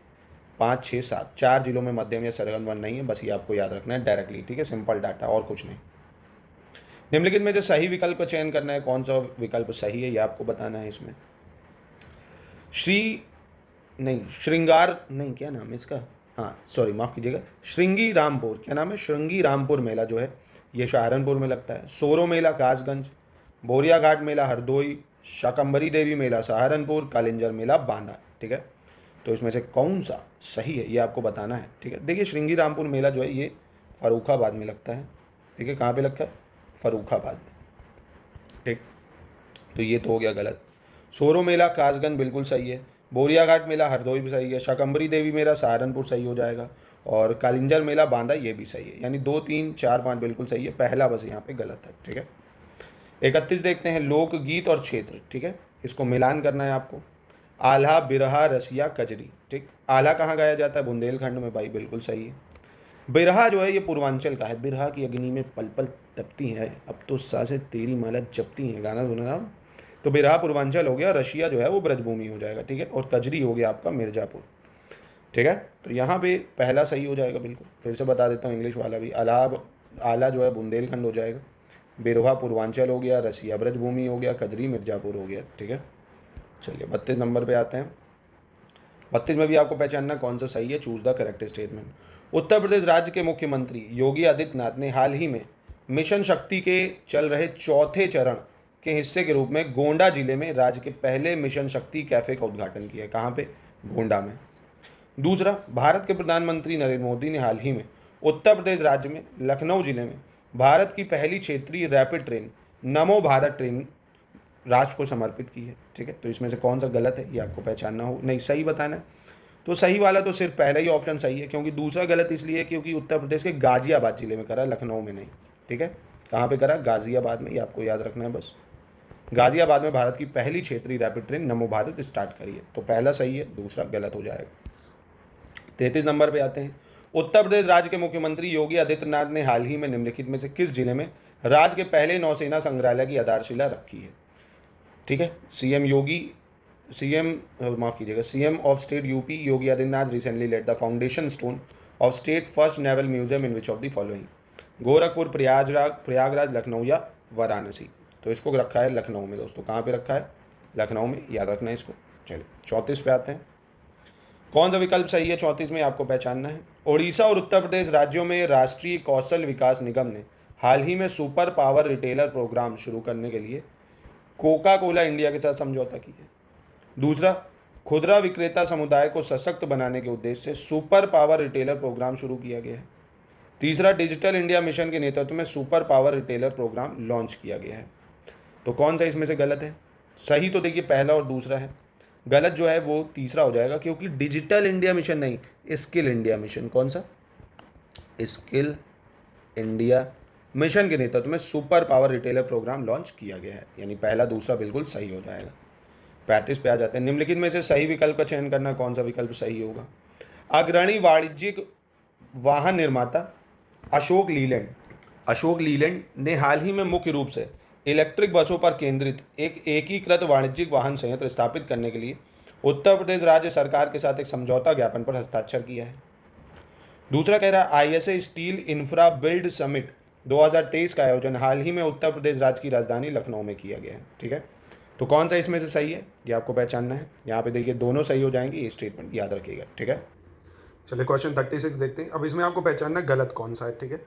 5 6 7। 4 जिलों में मध्यम या सघन वन नहीं है, बस ये आपको याद रखना है डायरेक्टली। ठीक है, सिंपल डाटा और कुछ नहीं। निम्नलिखित में जो सही विकल्प का चयन करना है, कौन सा विकल्प सही है ये आपको बताना है। इसमें श्रृंगार नहीं, क्या नाम है इसका? हाँ सॉरी, माफ़ कीजिएगा, श्रृंगी रामपुर। क्या नाम है? श्रृंगी रामपुर मेला जो है ये सहारनपुर में लगता है। सोरो मेला कासगंज, बोरिया घाट मेला हरदोई, शाकंबरी देवी मेला सहारनपुर, कालिंजर मेला बांदा। ठीक है, तो इसमें से कौन सा सही है ये आपको बताना है। ठीक है, देखिए श्रृंगी रामपुर मेला जो है ये फर्रुखाबाद में लगता है। ठीक है, कहाँ पे लगता है? फर्रुखाबाद में। ठीक, तो ये तो हो गया गलत। सोरो मेला कासगंज बिल्कुल सही है, बोरिया घाट मेला हरदोई भी सही है, शाकंबरी देवी मेला सहारनपुर सही हो जाएगा और कालिंजर मेला बांदा ये भी सही है। यानी 2 3 4 5 बिल्कुल सही है, पहला बस यहाँ पे गलत है। ठीक है, 31 देखते हैं, लोकगीत और क्षेत्र। ठीक है, इसको मिलान करना है आपको। आल्हा, बिरहा, रसिया, कजरी। ठीक, आल्हा कहाँ गाया जाता है? बुंदेलखंड में, भाई बिल्कुल सही है। बिरहा जो है ये पूर्वांचल का है। बिरहा की अग्नि में पल पल तपती है, अब तो सासे तेरी माला जपती है, गाना सुना ना। तो बिरहा पूर्वांचल हो गया, रशिया जो है वो ब्रजभूमि हो जाएगा। ठीक है, और कजरी हो गया आपका मिर्जापुर। ठीक है, तो यहाँ पे पहला सही हो जाएगा बिल्कुल। फिर से बता देता हूँ इंग्लिश वाला भी। आला जो है बुंदेलखंड हो जाएगा, बिरहा पूर्वांचल हो गया, रसिया ब्रजभूमि हो गया, कजरी मिर्जापुर हो गया। ठीक है, चलिए 32 नंबर पे आते हैं। 32 में भी आपको पहचानना कौन सा सही है। Choose the correct statement. Uttar Pradesh राज्य के मुख्यमंत्री योगी आदित्यनाथ ने हाल ही में मिशन शक्ति के चल रहे चौथे चरण के हिस्से के रूप में गोंडा जिले में राज्य के पहले मिशन शक्ति कैफे का उद्घाटन किया है। कहाँ पे? गोंडा में। दूसरा, भारत के प्रधानमंत्री नरेंद्र मोदी ने हाल ही में उत्तर प्रदेश राज्य में लखनऊ जिले में भारत की पहली क्षेत्रीय रैपिड ट्रेन नमो भारत ट्रेन राष्ट्र को समर्पित की है। ठीक है, तो इसमें से कौन सा गलत है ये आपको पहचानना हो, नहीं सही बताना है। तो सही वाला तो सिर्फ पहला ही ऑप्शन सही है, क्योंकि दूसरा गलत इसलिए है क्योंकि उत्तर प्रदेश के गाजियाबाद जिले में करा, लखनऊ में नहीं। ठीक है, कहाँ पे करा? गाजियाबाद में, ये आपको याद रखना है बस। गाजियाबाद में भारत की पहली क्षेत्रीय रैपिड ट्रेन नमो भारत स्टार्ट करी है, तो पहला सही है, दूसरा गलत हो जाएगा। 33 नंबर पे आते हैं। उत्तर प्रदेश राज्य के मुख्यमंत्री योगी आदित्यनाथ ने हाल ही में निम्नलिखित में से किस जिले में राज्य के पहले नौसेना संग्रहालय की आधारशिला रखी है? ठीक है, CM of state UP Yogi Adityanath recently laid the foundation stone of state first naval museum in which of the following? Gorakhpur, Prayagraj, Lucknow या वाराणसी? तो इसको रखा है लखनऊ में दोस्तों। कहाँ पे रखा है? लखनऊ में, याद रखना है इसको। चलिए 34 पे आते हैं। कौन सा विकल्प सही है 34 में आपको पहचानना है। उड़ीसा और उत्तर प्रदेश राज्यों में राष्ट्रीय कौशल विकास निगम ने हाल ही में सुपर पावर रिटेलर प्रोग्राम शुरू करने के लिए कोका कोला इंडिया के साथ समझौता किया है। दूसरा, खुदरा विक्रेता समुदाय को सशक्त बनाने के उद्देश्य से सुपर पावर रिटेलर प्रोग्राम शुरू किया गया है। तीसरा, डिजिटल इंडिया मिशन के नेतृत्व में super power retailer programme launch किया गया है। तो कौन सा इसमें से गलत है? सही तो देखिए पहला और दूसरा है, गलत जो है वो तीसरा हो जाएगा, क्योंकि डिजिटल इंडिया मिशन नहीं, स्किल इंडिया मिशन। कौन सा? स्किल इंडिया मिशन के नेतृत्व में super power retailer programme launch किया गया है, यानी पहला दूसरा बिल्कुल सही हो जाएगा। 35 पे आ जाते हैं। निम्नलिखित में से सही विकल्प का चयन करना, कौन सा विकल्प सही होगा? अग्रणी वाणिज्यिक वाहन निर्माता अशोक लीलैंड ने हाल ही में मुख्य रूप से इलेक्ट्रिक बसों पर केंद्रित एक एकीकृत वाणिज्यिक वाहन संयंत्र स्थापित करने के लिए उत्तर प्रदेश राज्य सरकार के साथ एक समझौता ज्ञापन पर हस्ताक्षर किया है। दूसरा कह रहा है ISA steel infra build summit 2023 का आयोजन हाल ही में उत्तर प्रदेश राज्य की राजधानी लखनऊ में किया गया है। ठीक है, तो कौन सा इसमें से सही है ये आपको पहचानना है। यहाँ पे देखिए दोनों सही हो जाएंगे, ये स्टेटमेंट याद रखिएगा। ठीक है, चलिए क्वेश्चन 36 देखते हैं। अब इसमें आपको पहचानना गलत कौन सा है। ठीक है,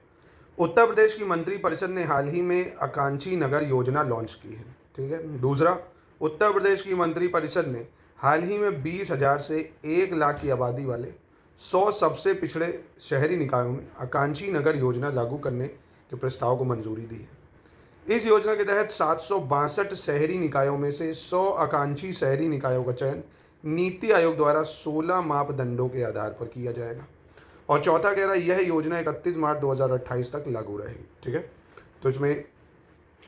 उत्तर प्रदेश की मंत्री परिषद ने हाल ही में आकांक्षी नगर योजना लॉन्च की है। ठीक है, दूसरा, उत्तर प्रदेश की मंत्री परिषद ने हाल ही में 20,000 से 1 लाख की आबादी वाले 100 सबसे पिछड़े शहरी निकायों में आकांक्षी नगर योजना लागू करने के प्रस्ताव को मंजूरी दी है। इस योजना के तहत 762 शहरी निकायों में से 100 आकांक्षी शहरी निकायों का चयन नीति आयोग द्वारा 16 मापदंडों के आधार पर किया जाएगा। और चौथा कह रहा है यह योजना 31 मार्च 2028 तक लागू रहेगी। ठीक है, तो इसमें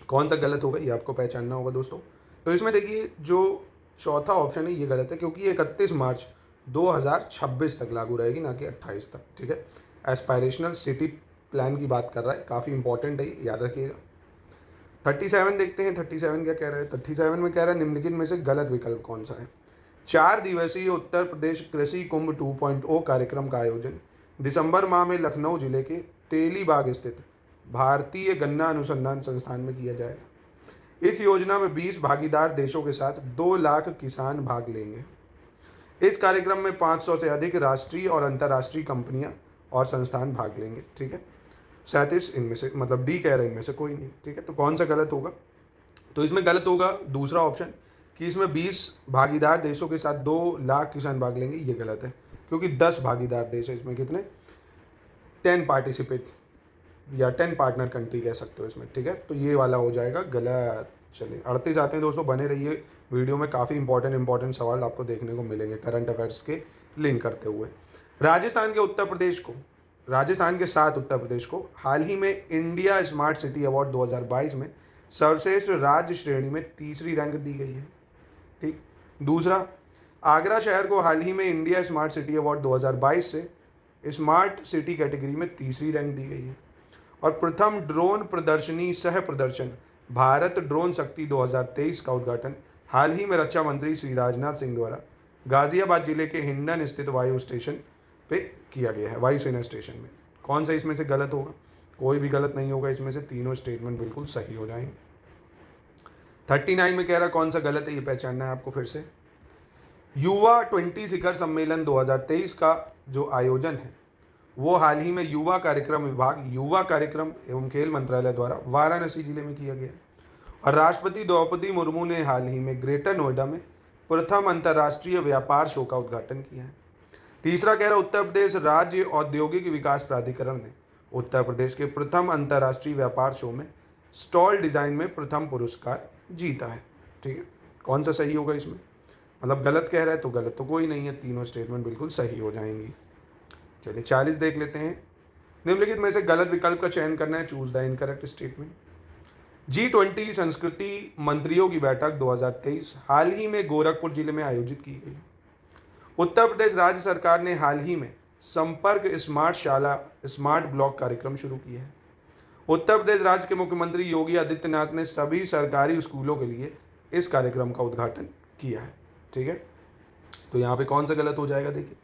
कौन सा गलत होगा ये आपको पहचानना होगा दोस्तों। तो इसमें देखिए जो चौथा ऑप्शन है ये गलत है, क्योंकि ये 31 मार्च 2026 तक लागू रहेगी, ना कि 28 तक। ठीक है, एस्पायरेशनल सिटी प्लान की बात कर रहा है, काफ़ी इंपॉर्टेंट है, याद रखिएगा। 37 देखते हैं, 37 क्या कह रहा है। 37 में कह रहा है निम्नलिखित में से गलत विकल्प कौन सा है। 4 दिवसीय उत्तर प्रदेश कृषि कुंभ 2.0 कार्यक्रम का आयोजन दिसंबर माह में लखनऊ जिले के तेलीबाग स्थित भारतीय गन्ना अनुसंधान संस्थान में किया जाएगा। इस योजना में 20 भागीदार देशों के साथ 2 लाख किसान भाग लेंगे। इस कार्यक्रम में 500 से अधिक राष्ट्रीय और अंतर्राष्ट्रीय कंपनियां और संस्थान भाग लेंगे। ठीक है, 37 इनमें से, मतलब डी कह रहे हैं इनमें से कोई नहीं। ठीक है, तो कौन सा गलत होगा? तो इसमें गलत होगा दूसरा ऑप्शन कि इसमें 20 भागीदार देशों के साथ 2 लाख किसान भाग लेंगे, ये गलत है, क्योंकि 10 भागीदार देश है इसमें। कितने? 10 पार्टिसिपेट या 10 पार्टनर कंट्री कह सकते हो इसमें। ठीक है, तो ये वाला हो जाएगा गलत। चलिए 38 आते हैं दोस्तों, बने रहिए वीडियो में, काफ़ी इंपॉर्टेंट सवाल आपको देखने को मिलेंगे करंट अफेयर्स के लिंक करते हुए। राजस्थान के साथ उत्तर प्रदेश को हाल ही में इंडिया स्मार्ट सिटी अवार्ड 2022 में सर्वश्रेष्ठ राज्य श्रेणी में 3री रैंक दी गई है। ठीक, दूसरा, आगरा शहर को हाल ही में इंडिया स्मार्ट सिटी अवार्ड 2022 से स्मार्ट सिटी कैटेगरी में 3री रैंक दी गई है। और प्रथम ड्रोन प्रदर्शनी सह प्रदर्शन भारत ड्रोन शक्ति 2023 का उद्घाटन हाल ही में रक्षा मंत्री श्री राजनाथ सिंह द्वारा गाजियाबाद जिले के हिंडन स्थित वायु स्टेशन पे किया गया है, वायुसेना स्टेशन में। कौन सा इसमें से गलत होगा? कोई भी गलत नहीं होगा इसमें से, तीनों स्टेटमेंट बिल्कुल सही हो जाएंगे। 39 में कह रहा कौन सा गलत है ये पहचानना है आपको फिर से। युवा 20 शिखर सम्मेलन 2023 का जो आयोजन है वो हाल ही में युवा कार्यक्रम विभाग, युवा कार्यक्रम एवं खेल मंत्रालय द्वारा वाराणसी जिले में किया गया। और राष्ट्रपति द्रौपदी मुर्मू ने हाल ही में ग्रेटर नोएडा में प्रथम अंतर्राष्ट्रीय व्यापार शो का उद्घाटन किया है। तीसरा कह रहा उत्तर प्रदेश राज्य औद्योगिक विकास प्राधिकरण ने उत्तर प्रदेश के प्रथम अंतर्राष्ट्रीय व्यापार शो में स्टॉल डिजाइन में प्रथम पुरस्कार जीता है। ठीक है, कौन सा सही होगा इसमें? मतलब गलत कह रहा है तो गलत तो कोई नहीं है, तीनों स्टेटमेंट बिल्कुल सही हो जाएंगी। चलिए 40 देख लेते हैं। निम्नलिखित में से गलत विकल्प का चयन करना है, choose the incorrect statement. G20 संस्कृति मंत्रियों की बैठक 2023 हाल ही में गोरखपुर जिले में आयोजित की गई। उत्तर प्रदेश राज्य सरकार ने हाल ही में संपर्क स्मार्ट शाला स्मार्ट ब्लॉक कार्यक्रम शुरू किया है। उत्तर प्रदेश राज्य के मुख्यमंत्री योगी आदित्यनाथ ने सभी सरकारी स्कूलों के लिए इस कार्यक्रम का उद्घाटन किया है। ठीक है, तो यहाँ पे कौन सा गलत हो जाएगा? देखिए,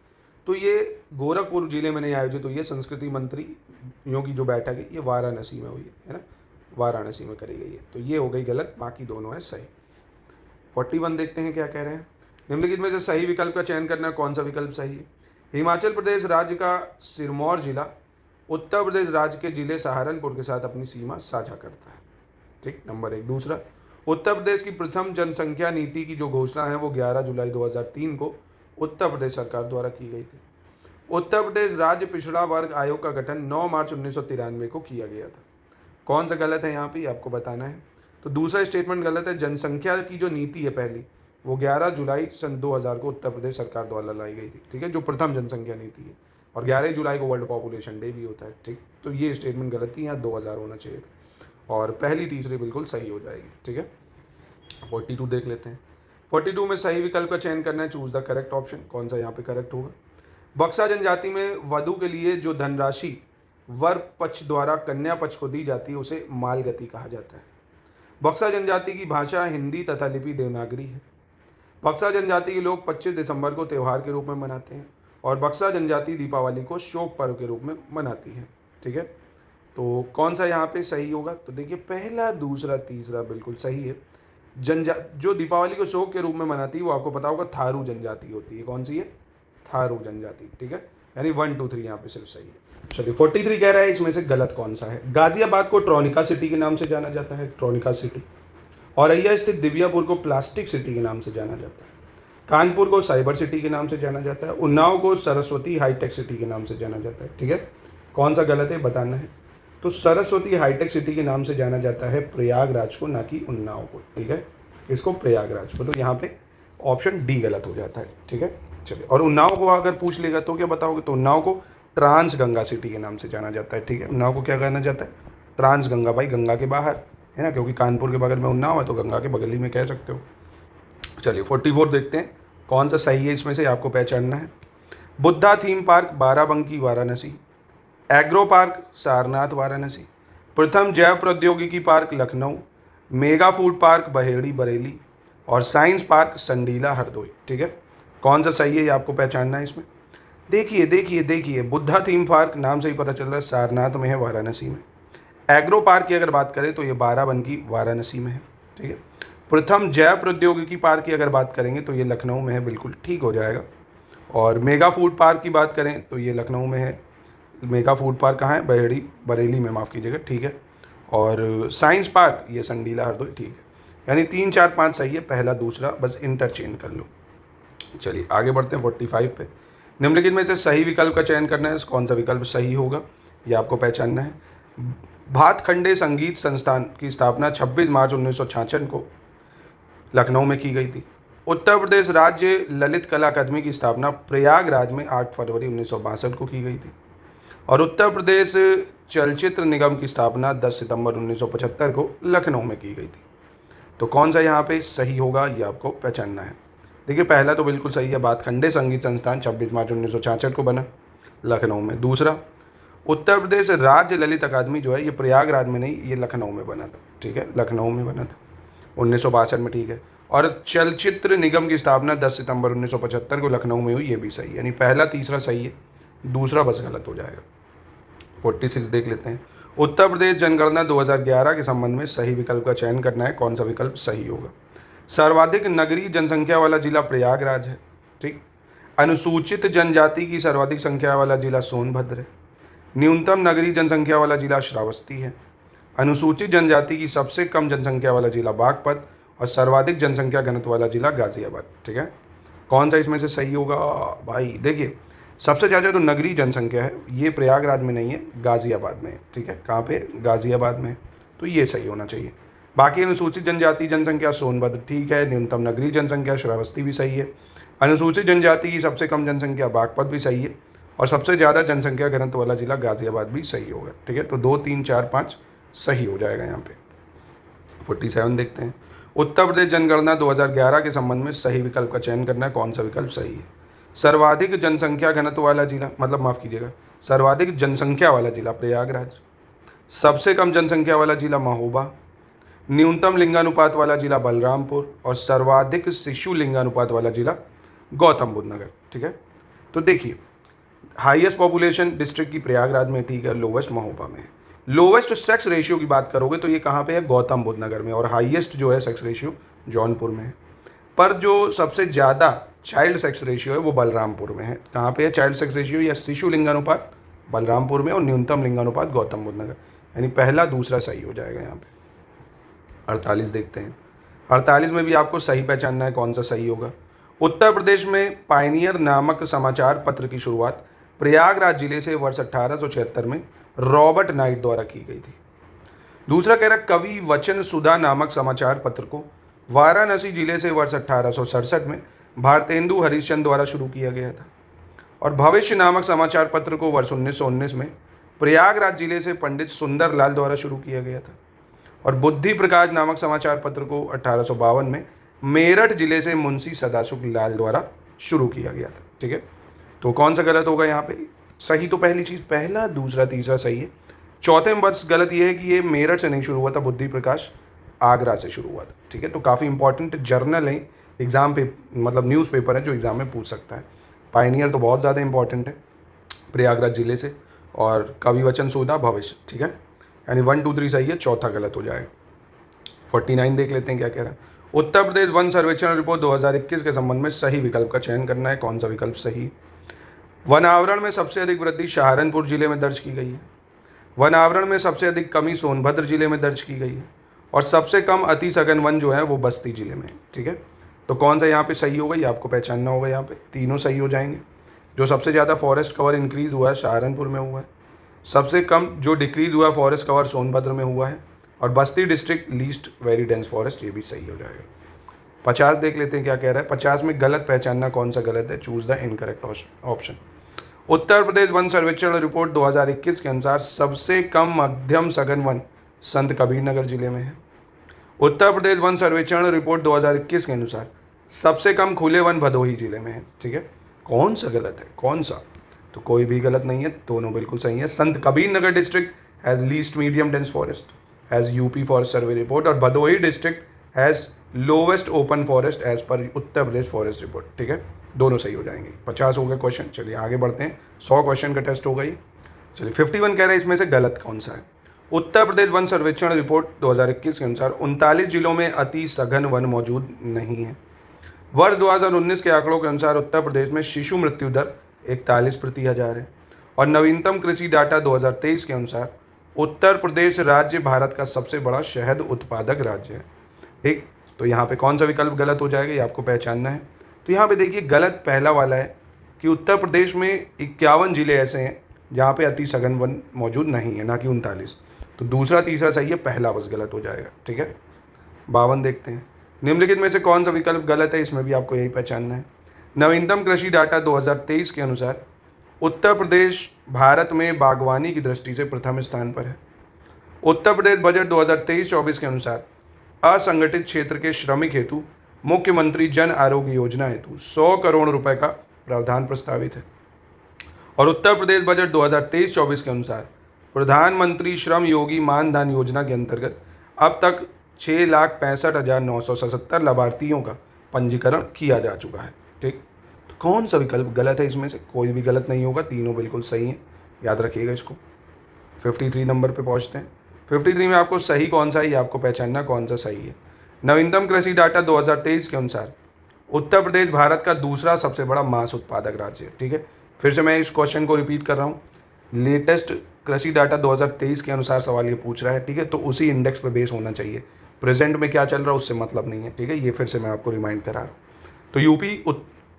तो ये गोरखपुर जिले में नहीं आयोजित हुई है, संस्कृति मंत्रियों की जो बैठक है ये वाराणसी में हुई है ना, वाराणसी में करी गई है, तो ये हो गई गलत, बाकी दोनों है सही। 41 देखते हैं क्या कह रहे हैं। निम्नलिखित में से सही विकल्प का चयन करना है, कौन सा विकल्प सही है। हिमाचल प्रदेश राज्य का सिरमौर जिला उत्तर प्रदेश राज्य के जिले सहारनपुर के साथ अपनी सीमा साझा करता है। ठीक, नंबर 1। दूसरा, उत्तर प्रदेश की प्रथम जनसंख्या नीति की जो घोषणा है वो 11 जुलाई 2003 को उत्तर प्रदेश सरकार द्वारा की गई थी। उत्तर प्रदेश राज्य पिछड़ा वर्ग आयोग का गठन 9 मार्च 1993 को किया गया था। कौन सा गलत है यहाँ पे आपको बताना है। तो दूसरा स्टेटमेंट गलत है। जनसंख्या की जो नीति है पहली, वो 11 जुलाई सन 2000 को उत्तर प्रदेश सरकार द्वारा लाई गई थी, ठीक है, जो प्रथम जनसंख्या नीति है। और 11 जुलाई को वर्ल्ड पॉपुलेशन डे भी होता है, ठीक। तो ये स्टेटमेंट गलत थी, यहाँ 2000 होना चाहिए था। और पहली तीसरी बिल्कुल सही हो जाएगी, ठीक है। 42 देख लेते हैं। 42 में सही विकल्प का चयन करना है, चूज द करेक्ट ऑप्शन। कौन सा यहाँ पे करेक्ट होगा। बक्सा जनजाति में वधु के लिए जो धनराशि वर पक्ष द्वारा कन्या पक्ष को दी जाती है उसे मालगति कहा जाता है। बक्सा जनजाति की भाषा हिंदी तथा लिपि देवनागरी है। बक्सा जनजाति के लोग 25 दिसंबर को त्यौहार के रूप में मनाते हैं और बक्सा जनजाति दीपावली को शोक पर्व के रूप में मनाती है, ठीक है। तो कौन सा यहाँ पे सही होगा। तो देखिए पहला, दूसरा, तीसरा बिल्कुल सही है। जो दीपावली को शोक के रूप में मनाती है वो आपको पता होगा थारू जनजाति होती है। कौन सी है। थारू जनजाति, ठीक है। यानी 1 2 3 यहाँ पे सिर्फ सही है। चलिए 43 कह रहा है इसमें से गलत कौन सा है। गाजियाबाद को ट्रोनिका सिटी के नाम से जाना जाता है, ट्रोनिका सिटी। औरैया स्थित दिव्यापुर को प्लास्टिक सिटी के नाम से जाना जाता है। कानपुर को साइबर सिटी के नाम से जाना जाता है। उन्नाव को सरस्वती हाईटेक सिटी के नाम से जाना जाता है, ठीक है। कौन सा गलत है बताना है। तो सरस्वती हाईटेक सिटी के नाम से जाना जाता है प्रयागराज को, ना कि उन्नाव को, ठीक है। किसको। प्रयागराज को। तो यहाँ पे ऑप्शन डी गलत हो जाता है, ठीक है। चलिए, और उन्नाव को अगर पूछ लेगा तो क्या बताओगे। तो उन्नाव को ट्रांस गंगा सिटी के नाम से जाना जाता है, ठीक है। उन्नाव को क्या कहना जाता है। ट्रांस गंगा, भाई गंगा के बाहर है ना, क्योंकि कानपुर के बगल में उन्नाव है तो गंगा के बगल ही में कह सकते हो। चलिए 44 देखते हैं कौन सा सही है इसमें से, आपको पहचानना है। Buddha theme park Barabanki Varanasi, agro park Sarnath Varanasi, प्रथम जैव प्रौद्योगिकी park Lucknow, mega food park Baheri Bareilly और साइंस पार्क संडीला हरदोई, ठीक है। कौन सा सही है ये आपको पहचानना है इसमें। देखिए देखिए देखिए, बुद्धा थीम पार्क नाम से ही पता चल रहा है सारनाथ में है, वाराणसी में। एग्रो पार्क की अगर बात करें तो ये बाराबंकी वाराणसी में है, ठीक है। प्रथम जैव प्रौद्योगिकी पार्क की अगर बात करेंगे तो ये लखनऊ में है, बिल्कुल ठीक हो जाएगा। और मेगा फूड पार्क की बात करें तो ये लखनऊ में है। मेगा फूड पार्क कहाँ है। बरेली में, माफ़ कीजिएगा, ठीक है। और साइंस पार्क ये संडीला हरदोई, ठीक है। यानी 3 4 5 सही है, पहला दूसरा बस इंटरचेंज कर लो। चलिए आगे बढ़ते हैं 45 पे। निम्नलिखित में से सही विकल्प का चयन करना है। कौन सा विकल्प सही होगा ये आपको पहचानना है। भातखंडे संगीत संस्थान की स्थापना 26 मार्च 1966 को लखनऊ में की गई थी। उत्तर प्रदेश राज्य ललित कला अकादमी की स्थापना प्रयागराज में 8 फरवरी 1962 को की गई थी। और उत्तर प्रदेश चलचित्र निगम की स्थापना 10 सितंबर 1975 को लखनऊ में की गई थी। तो कौन सा यहाँ पे सही होगा ये आपको पहचानना है। देखिए पहला तो बिल्कुल सही है, भातखंडे संगीत संस्थान 26 मार्च 1966 को बना लखनऊ में। दूसरा, उत्तर प्रदेश राज्य ललित अकादमी जो है ये प्रयागराज में नहीं, ये लखनऊ में बना था, ठीक है, लखनऊ में बना था 1962 में, ठीक है। और चलचित्र निगम की स्थापना 10 सितंबर 1975 को लखनऊ में हुई, ये भी सही है। यानी पहला तीसरा सही है, दूसरा बस गलत हो जाएगा। 46 देख लेते हैं। उत्तर प्रदेश जनगणना 2011 के संबंध में सही विकल्प का चयन करना है। कौन सा विकल्प सही होगा। सर्वाधिक नगरीय जनसंख्या वाला जिला प्रयागराज है, ठीक। अनुसूचित जनजाति की सर्वाधिक संख्या वाला जिला सोनभद्र है। न्यूनतम नगरीय जनसंख्या वाला जिला श्रावस्ती है। अनुसूचित जनजाति की सबसे कम जनसंख्या वाला जिला बागपत और सर्वाधिक जनसंख्या घनत्व वाला जिला गाजियाबाद, ठीक है। कौन सा इसमें से सही होगा भाई। देखिए सबसे ज़्यादा तो नगरीय जनसंख्या है, ये प्रयागराज में नहीं है, गाजियाबाद में है, ठीक है। कहाँ पे। गाजियाबाद में। तो ये सही होना चाहिए। बाकी अनुसूचित जनजाति जनसंख्या सोनभद्र, ठीक है। न्यूनतम नगरीय जनसंख्या श्रावस्ती भी सही है। अनुसूचित जनजाति की सबसे कम जनसंख्या बागपत भी सही है। और सबसे ज़्यादा जनसंख्या घनत्व वाला जिला गाजियाबाद भी सही होगा, ठीक है। तो 2 3 4 5 सही हो जाएगा यहाँ पे। 47 देखते हैं। उत्तर प्रदेश जनगणना 2011 के संबंध में सही विकल्प का चयन करना है। कौन सा विकल्प सही है। सर्वाधिक जनसंख्या घनत्व वाला जिला, मतलब माफ़ कीजिएगा, सर्वाधिक जनसंख्या वाला जिला प्रयागराज, सबसे कम जनसंख्या वाला जिला महोबा, न्यूनतम लिंगानुपात वाला जिला बलरामपुर और सर्वाधिक शिशु लिंगानुपात वाला जिला गौतम बुद्ध नगर, ठीक है। तो देखिए हाईएस्ट पॉपुलेशन डिस्ट्रिक्ट की प्रयागराज में, ठीक है, लोवेस्ट महोबा में। लोवेस्ट सेक्स रेशियो की बात करोगे तो ये कहाँ पे है। गौतम बुद्ध नगर में। और हाईएस्ट जो है सेक्स रेशियो जौनपुर में है। पर जो सबसे ज़्यादा चाइल्ड सेक्स रेशियो है वो बलरामपुर में है। कहाँ पे है चाइल्ड सेक्स रेशियो या शिशु लिंगानुपात। बलरामपुर में। और न्यूनतम लिंगानुपात गौतम बुद्ध नगर। यानी पहला दूसरा सही हो जाएगा यहाँ पे। 48 देखते हैं। 48 में भी आपको सही पहचानना है कौन सा सही होगा। उत्तर प्रदेश में पायनियर नामक समाचार पत्र की शुरुआत प्रयागराज जिले से वर्ष 1876 में रॉबर्ट नाइट द्वारा की गई थी। दूसरा कह रहा है कवि वचन सुधा नामक समाचार पत्र को वाराणसी जिले से वर्ष 1867 में भारतेंदु हरिश्चंद्र द्वारा शुरू किया गया था। और भविष्य नामक समाचार पत्र को वर्ष 1919 में प्रयागराज जिले से पंडित सुंदरलाल द्वारा शुरू किया गया था। और बुद्धि प्रकाश नामक समाचार पत्र को 1852 में मेरठ जिले से मुंशी सदाशिव लाल द्वारा शुरू किया गया था। ठीक है, तो कौन सा गलत होगा यहाँ पे? सही तो पहली चीज़ पहला, दूसरा तीसरा सही है। चौथे में बस गलत ये है कि ये मेरठ से नहीं शुरू हुआ था, बुद्धि प्रकाश आगरा से शुरू हुआ था। ठीक है, तो काफ़ी इंपॉर्टेंट जर्नल है, एग्जाम पे मतलब न्यूज़ पेपर है जो एग्जाम में पूछ सकता है। पायनियर तो बहुत ज़्यादा इंपॉर्टेंट है, प्रयागराज जिले से, और कवि वचन सुधा भविष्य। ठीक है, यानी 1 2 3 सही है, चौथा गलत हो जाएगा। 49 देख लेते हैं क्या कह रहा है। उत्तर प्रदेश वन सर्वेक्षण रिपोर्ट 2021 के संबंध में सही विकल्प का चयन करना है। कौन सा विकल्प सही? वन आवरण में सबसे अधिक वृद्धि सहारनपुर जिले में दर्ज की गई है। वन आवरण में सबसे अधिक कमी सोनभद्र जिले में दर्ज की गई है। और सबसे कम अति सघन वन जो है वो बस्ती जिले में है। ठीक है, तो कौन सा यहाँ पे सही होगा ये आपको पहचानना होगा। यहाँ पे तीनों सही हो जाएंगे। जो सबसे ज़्यादा फॉरेस्ट कवर इंक्रीज हुआ है सहारनपुर में हुआ है। सबसे कम जो डिक्रीज हुआ है फॉरेस्ट कवर सोनभद्र में हुआ है। और बस्ती district least very dense forest, ये भी सही हो जाएगा। 50 देख लेते हैं क्या कह रहा है। 50 में गलत पहचानना कौन सा गलत है, choose the incorrect option. Uttar Pradesh one सर्वेक्षण रिपोर्ट 2021 के अनुसार सबसे कम मध्यम सघन वन संत कबीरनगर जिले में है। उत्तर प्रदेश वन सर्वेक्षण रिपोर्ट 2021 के अनुसार सबसे कम खुले वन भदोही जिले में है। ठीक है, कौन सा गलत है, कौन सा? तो कोई भी गलत नहीं है, दोनों बिल्कुल सही है। Sant Kabirnagar district has least medium dense forest as UP forest survey report, और Bhadohi district has lowest open forest as पर उत्तर प्रदेश फॉरेस्ट रिपोर्ट। ठीक है, दोनों सही हो जाएंगे। 50 हो गए क्वेश्चन। चलिए आगे बढ़ते हैं। 100 क्वेश्चन का टेस्ट हो गई। चलिए 51 कह रहे हैं इसमें से गलत कौन सा है। उत्तर प्रदेश वन सर्वेक्षण रिपोर्ट 2021 के अनुसार 39 जिलों में अति सघन वन मौजूद नहीं है। वर्ष 2019 के आंकड़ों के अनुसार उत्तर प्रदेश में शिशु मृत्यु दर 41/1000 है। और नवीनतम कृषि डाटा 2023 के अनुसार उत्तर प्रदेश राज्य भारत का सबसे बड़ा शहद उत्पादक राज्य है। ठीक, तो यहाँ पे कौन सा विकल्प गलत हो जाएगा ये आपको पहचानना है। तो यहाँ पे देखिए गलत पहला वाला है कि उत्तर प्रदेश में 51 जिले ऐसे हैं जहाँ पे अति सघन वन मौजूद नहीं है, ना कि 39। तो दूसरा तीसरा सही है, पहला बस गलत हो जाएगा। ठीक है, 52 देखते हैं। निम्नलिखित में से कौन सा विकल्प गलत है, इसमें भी आपको यही पहचानना है। नवीनतम कृषि डाटा 2023 के अनुसार उत्तर प्रदेश भारत में बागवानी की दृष्टि से प्रथम स्थान पर है। उत्तर प्रदेश बजट 2023-24 के अनुसार असंगठित क्षेत्र के श्रमिक हेतु मुख्यमंत्री जन आरोग्य योजना हेतु 100 करोड़ रुपए का प्रावधान प्रस्तावित है। और उत्तर प्रदेश बजट 2023-24 के अनुसार प्रधानमंत्री श्रम योगी मानधन योजना के अंतर्गत अब तक 6,65,977 लाभार्थियों का पंजीकरण किया जा चुका है। ठीक, तो कौन सा विकल्प गलत है इसमें से? कोई भी गलत नहीं होगा, तीनों बिल्कुल सही हैं, याद रखिएगा इसको। 53 नंबर पे पहुंचते हैं। 53 में आपको सही कौन सा है ये आपको पहचानना कौन सा सही है। नवीनतम कृषि डाटा 2023 के अनुसार उत्तर प्रदेश भारत का दूसरा सबसे बड़ा मांस उत्पादक राज्य है। ठीक है, फिर से मैं इस क्वेश्चन को रिपीट कर रहा हूँ। लेटेस्ट कृषि डाटा 2023 के अनुसार सवाल ये पूछ रहा है। ठीक है, तो उसी इंडेक्स पे बेस होना चाहिए। प्रेजेंट में क्या चल रहा है उससे मतलब नहीं है। ठीक है, ये फिर से मैं आपको रिमाइंड करा रहा हूँ। तो यूपी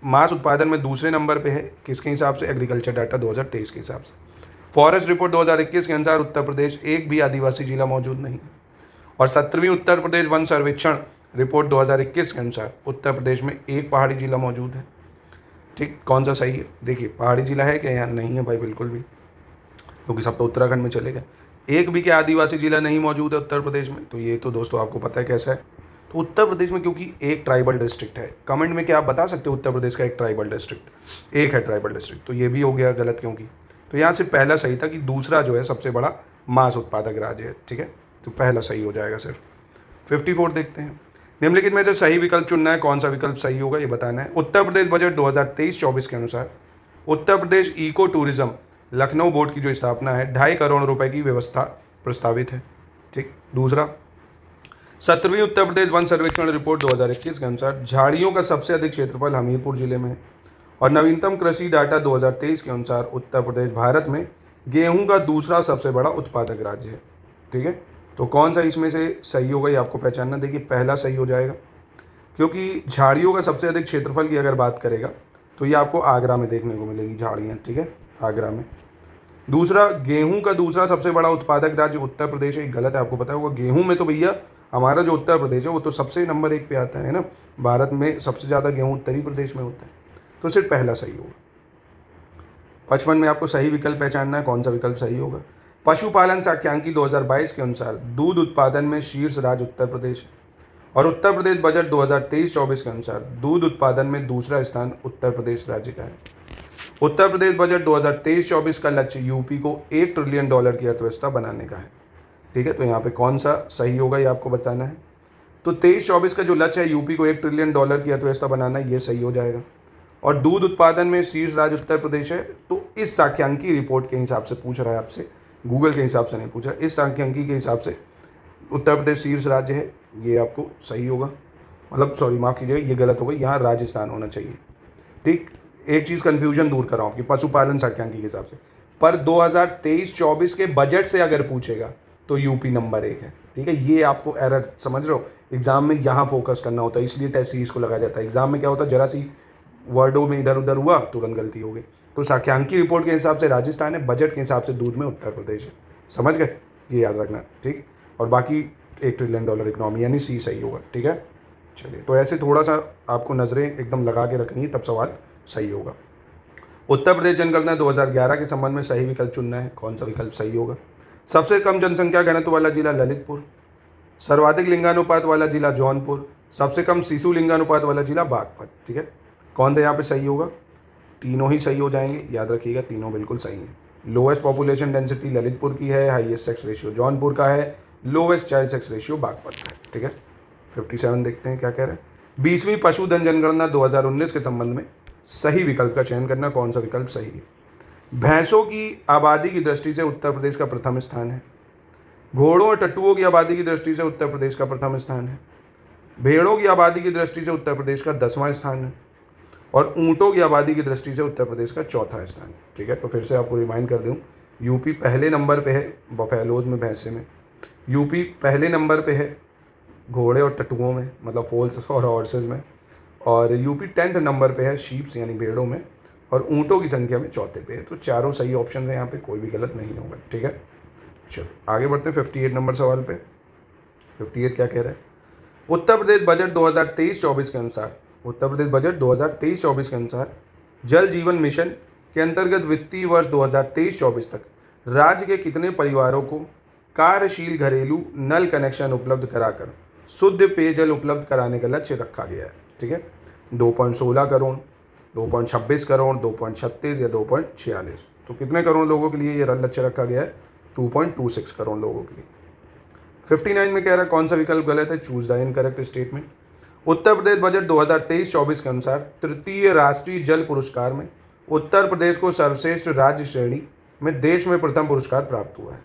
मांस उत्पादन में दूसरे नंबर पे है, किसके हिसाब से? एग्रीकल्चर डाटा 2023 के हिसाब से। फॉरेस्ट रिपोर्ट 2021 के अनुसार उत्तर प्रदेश एक भी आदिवासी जिला मौजूद नहीं। और 17वीं उत्तर प्रदेश वन सर्वेक्षण रिपोर्ट 2021 के अनुसार उत्तर प्रदेश में एक पहाड़ी जिला मौजूद है। ठीक, कौन सा सही है? देखिए पहाड़ी जिला है क्या? यहाँ नहीं है भाई, बिल्कुल भी, क्योंकि सब तो उत्तराखंड में चले गए। एक भी क्या आदिवासी जिला नहीं मौजूद है उत्तर प्रदेश में? तो ये तो दोस्तों आपको पता है कैसा है। तो उत्तर प्रदेश में क्योंकि एक ट्राइबल डिस्ट्रिक्ट है, कमेंट में क्या आप बता सकते हो उत्तर प्रदेश का एक ट्राइबल डिस्ट्रिक्ट? एक है ट्राइबल डिस्ट्रिक्ट, तो ये भी हो गया गलत। क्योंकि तो यहाँ से पहला सही था कि दूसरा जो है सबसे बड़ा मांस उत्पादक राज्य है। ठीक है, तो पहला सही हो जाएगा सिर्फ। 54 देखते हैं। निम्नलिखित में से सही विकल्प चुनना है। कौन सा विकल्प सही होगा ये बताना है। उत्तर प्रदेश बजट 2023-24 के अनुसार Uttar Pradesh eco tourism Lucknow board की जो स्थापना है 2.5 करोड़ रुपए की व्यवस्था प्रस्तावित है। ठीक, दूसरा 17वीं उत्तर प्रदेश वन सर्वेक्षण रिपोर्ट 2021 के अनुसार झाड़ियों का सबसे अधिक क्षेत्रफल हमीरपुर जिले में है। और नवीनतम कृषि डाटा 2023 के अनुसार उत्तर प्रदेश भारत में गेहूं का दूसरा सबसे बड़ा उत्पादक राज्य है। ठीक है, तो कौन सा इसमें से सही होगा ये आपको पहचानना। देखिए पहला सही हो जाएगा, क्योंकि झाड़ियों का सबसे अधिक क्षेत्रफल की अगर बात करेगा तो ये आपको आगरा में देखने को मिलेगी झाड़ियाँ, ठीक है, आगरा में। दूसरा, गेहूं का दूसरा सबसे बड़ा उत्पादक राज्य उत्तर प्रदेश है। गलत है, आपको पता होगा। गेहूं में तो भैया हमारा जो उत्तर प्रदेश है वो तो सबसे नंबर 1 पे आता है ना। भारत में सबसे ज़्यादा गेहूं उत्तरी प्रदेश में होता है, तो सिर्फ पहला सही होगा। 55 में आपको सही विकल्प पहचानना है, कौन सा विकल्प सही होगा। पशुपालन सांख्यिकी 2022 के अनुसार दूध उत्पादन में शीर्ष राज्य उत्तर प्रदेश है, और उत्तर प्रदेश बजट 2023-24 के अनुसार दूध उत्पादन में दूसरा स्थान उत्तर प्रदेश राज्य का है। उत्तर प्रदेश बजट 2023-24 का लक्ष्य यूपी को $1 ट्रिलियन की अर्थव्यवस्था बनाने का है, ठीक है। तो यहाँ पे कौन सा सही होगा ये आपको बताना है। तो 23-24 का जो लक्ष्य है यूपी को $1 ट्रिलियन की अर्थव्यवस्था बनाना, ये सही हो जाएगा। और दूध उत्पादन में शीर्ष राज्य उत्तर प्रदेश है, तो इस सांख्यिकी रिपोर्ट के हिसाब से पूछ रहा है आपसे, गूगल के हिसाब से नहीं पूछ रहा, इस सांख्यिकी के हिसाब से उत्तर प्रदेश शीर्ष राज्य है, ये आपको सही होगा। मतलब सॉरी, माफ़ कीजिएगा, ये गलत होगा, यहाँ राजस्थान होना चाहिए, ठीक। एक चीज़ कन्फ्यूजन दूर कराऊँ आपकी, पशुपालन सांख्यिकी के हिसाब से। पर 2023-24 के बजट से अगर पूछेगा तो यूपी नंबर 1 है, ठीक है। ये आपको एरर समझ रहे हो, एग्जाम में यहाँ फोकस करना होता है, इसलिए टेस्ट सीरीज को लगाया जाता है। एग्जाम में क्या होता है, जरा सी वर्डों में इधर उधर हुआ, तुरंत गलती हो गई। तो सांख्यिकी रिपोर्ट के हिसाब से राजस्थान है, बजट के हिसाब से दूध में उत्तर प्रदेश है। समझ गए, ये याद रखना, ठीक। और बाकी $1 ट्रिलियन इकोनॉमी, यानी सी सही होगा, ठीक है। चलिए, तो ऐसे थोड़ा सा आपको नज़रें एकदम लगा के रखनी है, तब सवाल सही होगा। उत्तर प्रदेश जनगणना 2011 के संबंध में सही विकल्प चुनना है, कौन सा विकल्प सही होगा। सबसे कम जनसंख्या घनत्व वाला जिला ललितपुर, सर्वाधिक लिंगानुपात वाला जिला जौनपुर, सबसे कम शिशु लिंगानुपात वाला जिला बागपत, ठीक है। कौन सा यहाँ पे सही होगा, तीनों ही सही हो जाएंगे, याद रखिएगा, तीनों बिल्कुल सही हैं। लोएस्ट पॉपुलेशन डेंसिटी ललितपुर की है, हाईएस्ट सेक्स रेशियो जौनपुर का है, lowest child sex ratio Baghpat का है, ठीक है। 57 देखते हैं क्या कह रहे हैं। 20वीं पशुधन जनगणना 2019 के संबंध में सही विकल्प का चयन करना, कौन सा विकल्प सही है। भैंसों की आबादी की दृष्टि से उत्तर प्रदेश का प्रथम स्थान है, घोड़ों और टट्टुओं की आबादी की दृष्टि से उत्तर प्रदेश का प्रथम स्थान है, भेड़ों की आबादी की दृष्टि से उत्तर प्रदेश का 10वां स्थान है, और ऊँटों की आबादी की दृष्टि से उत्तर प्रदेश का 4था स्थान है, ठीक है। तो फिर से आपको रिमाइंड कर दूँ, यूपी पहले नंबर पे है बफेलोज में, भैंसे में। यूपी पहले नंबर पे है घोड़े और टट्टुओं में, मतलब फोल्स और हॉर्सेज में। और यूपी 10th नंबर पे है शीप्स यानी भेड़ों में, और ऊँटों की संख्या में 4थे पे है। तो चारों सही ऑप्शन है यहाँ पे, कोई भी गलत नहीं होगा, ठीक है। चलो आगे बढ़ते हैं 58 नंबर सवाल पे। 58 क्या कह रहा है। उत्तर प्रदेश बजट 2023-24 के अनुसार, उत्तर प्रदेश बजट 2023-24 के अनुसार जल जीवन मिशन के अंतर्गत वित्तीय वर्ष 2023-24 तक राज्य के कितने परिवारों को कार्यशील घरेलू नल कनेक्शन उपलब्ध कराकर शुद्ध पेयजल उपलब्ध कराने का लक्ष्य रखा गया है, ठीक है। 2.16 करोड़, 2.26 करोड़, 2.36 या 2.46। तो कितने करोड़ लोगों के लिए ये लक्ष्य रखा गया है, 2.26 करोड़ लोगों के लिए। 59 में कह रहा है कौन सा विकल्प गलत है, choose the incorrect statement. Uttar Pradesh budget 2023-24 के अनुसार तृतीय राष्ट्रीय जल पुरस्कार में उत्तर प्रदेश को सर्वश्रेष्ठ राज्य श्रेणी में देश में प्रथम पुरस्कार प्राप्त हुआ है।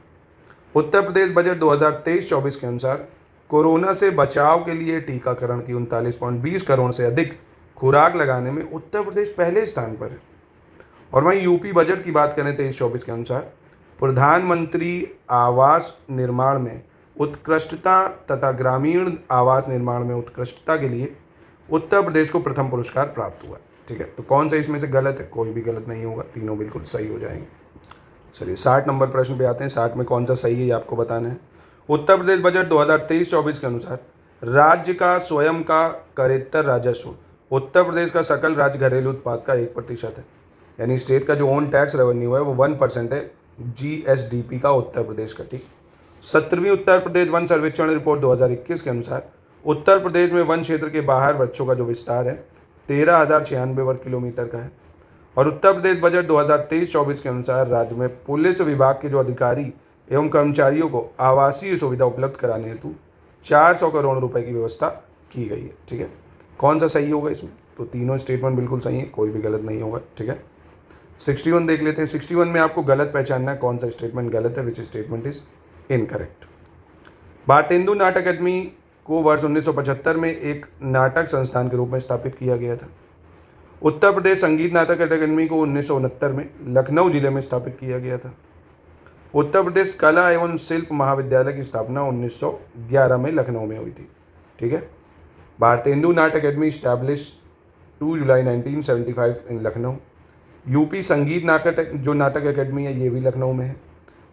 उत्तर प्रदेश बजट 2023-24 के अनुसार कोरोना से बचाव के लिए टीकाकरण की 39.20 करोड़ से अधिक खुराक लगाने में उत्तर प्रदेश पहले स्थान पर है। और वहीं यूपी बजट की बात करें 23-24 के अनुसार प्रधानमंत्री आवास निर्माण में उत्कृष्टता तथा ग्रामीण आवास निर्माण में उत्कृष्टता के लिए उत्तर प्रदेश को प्रथम पुरस्कार प्राप्त हुआ, ठीक है। तो कौन सा इसमें से गलत है, कोई भी गलत नहीं होगा, तीनों बिल्कुल सही हो जाएंगे। चलिए 60 नंबर प्रश्न पे आते हैं। 60 में कौन सा सही है ये आपको बताना है। उत्तर प्रदेश बजट 2023-24 के अनुसार राज्य का स्वयं का करेत्तर राजस्व उत्तर प्रदेश का सकल राज्य घरेलू उत्पाद का 1% है, यानी स्टेट का जो ओन टैक्स रेवेन्यू है वो 1% है GSDP का उत्तर प्रदेश का, ठीक। 17वीं उत्तर प्रदेश वन सर्वेक्षण रिपोर्ट 2021 के अनुसार उत्तर प्रदेश में वन क्षेत्र के बाहर वृक्षों का जो विस्तार है 13,096 वर्ग किलोमीटर का है। और उत्तर प्रदेश बजट 2023-24 के अनुसार राज्य में पुलिस विभाग के जो अधिकारी एवं कर्मचारियों को आवासीय सुविधा उपलब्ध कराने हेतु 400 करोड़ रुपए की व्यवस्था की गई है, ठीक है। कौन सा सही होगा इसमें, तो तीनों स्टेटमेंट बिल्कुल सही है, कोई भी गलत नहीं होगा, ठीक है। 61 देख लेते हैं। 61 में आपको गलत पहचानना है, कौन सा स्टेटमेंट गलत है, which statement is incorrect. Bharatendu नाटक अकादमी को वर्ष 1975 में एक नाटक संस्थान के रूप में स्थापित किया गया था। उत्तर प्रदेश संगीत नाटक अकादमी को 1969 में लखनऊ जिले में स्थापित किया गया था। उत्तर प्रदेश कला एवं शिल्प महाविद्यालय की स्थापना 1911 में लखनऊ में हुई थी, ठीक है। भारतेंदु नाट्य अकेडमी स्टैब्लिश 2 जुलाई 1975 इन लखनऊ। यूपी संगीत नाटक जो नाटक अकेडमी है ये भी लखनऊ में है।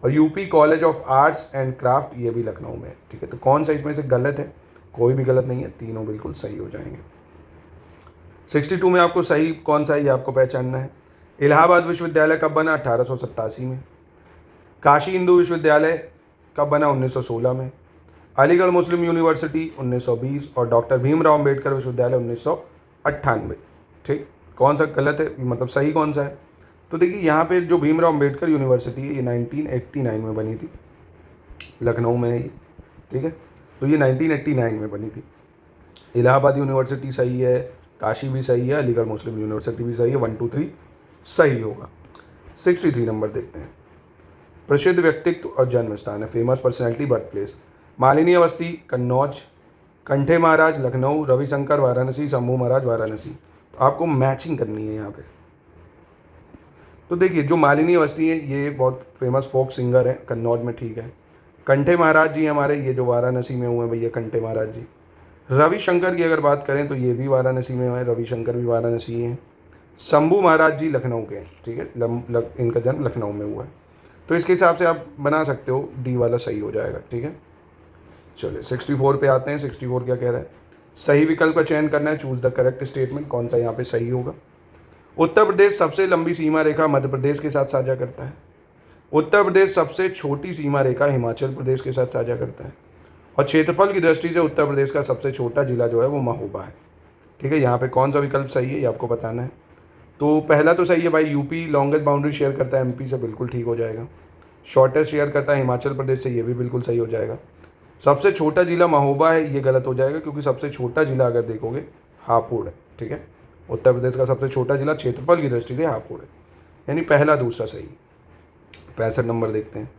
और UP college of arts and craft ये भी लखनऊ में है। ठीक है, तो कौन सा इसमें से गलत है? कोई भी गलत नहीं है, तीनों बिल्कुल सही हो जाएंगे। 62 में आपको सही कौन सा है ये आपको पहचानना है। इलाहाबाद विश्वविद्यालय कब बना? 1887 में। काशी हिंदू विश्वविद्यालय कब बना? 1916 में। अलीगढ़ मुस्लिम यूनिवर्सिटी 1920 और डॉक्टर भीमराव अंबेडकर विश्वविद्यालय 1998। ठीक, कौन सा गलत है मतलब सही कौन सा है? तो देखिए यहाँ पे जो भीमराव अंबेडकर यूनिवर्सिटी है ये 1989 में बनी थी, लखनऊ में है ये। ठीक है, तो ये 1989 में बनी थी। इलाहाबाद यूनिवर्सिटी सही है, काशी भी सही है, अलीगढ़ मुस्लिम यूनिवर्सिटी भी सही है। 1 2 3 सही होगा। 63 नंबर देखते हैं। प्रसिद्ध व्यक्तित्व और जन्म स्थान है, famous personality birth place. Malini Awasthi Kannauj, Kanthe Maharaj Lucknow, Ravishankar Varanasi, Shambhu महाराज वाराणसी। तो आपको मैचिंग करनी है यहाँ पे। तो देखिए जो मालिनी अवस्थी है ये बहुत फेमस फोक सिंगर है कन्नौज में। ठीक है, कंठे महाराज जी हमारे ये जो वाराणसी में हुए हैं भैया, कंठे महाराज जी। रविशंकर की अगर बात करें तो ये भी वाराणसी में हुए हैं, रविशंकर भी वाराणसी हैं। शंभू महाराज जी लखनऊ के हैं। ठीक है, इनका जन्म लखनऊ में हुआ है। तो इसके हिसाब से आप बना सकते हो, डी वाला सही हो जाएगा। ठीक है, चलिए 64 पे आते हैं। 64 क्या कह रहा है? सही विकल्प का चयन करना है, चूज द करेक्ट स्टेटमेंट। कौन सा यहाँ पे सही होगा? उत्तर प्रदेश सबसे लंबी सीमा रेखा मध्य प्रदेश के साथ साझा करता है। उत्तर प्रदेश सबसे छोटी सीमा रेखा हिमाचल प्रदेश के साथ साझा करता है। और क्षेत्रफल की दृष्टि से उत्तर प्रदेश का सबसे छोटा जिला जो है वो महोबा है। ठीक है, यहाँ पे कौन सा विकल्प सही है ये आपको बताना है। तो पहला तो सही है भाई, यूपी लॉन्गेस्ट बाउंड्री शेयर करता है एमपी से, बिल्कुल ठीक हो जाएगा। शॉर्टेस्ट शेयर करता है हिमाचल प्रदेश से, ये भी बिल्कुल सही हो जाएगा। सबसे छोटा जिला महोबा है, ये गलत हो जाएगा क्योंकि सबसे छोटा जिला अगर देखोगे हापुड़ है। ठीक है, उत्तर प्रदेश का सबसे छोटा जिला क्षेत्रफल की दृष्टि से हापुड़ है, यानी पहला दूसरा सही। 65 नंबर देखते हैं।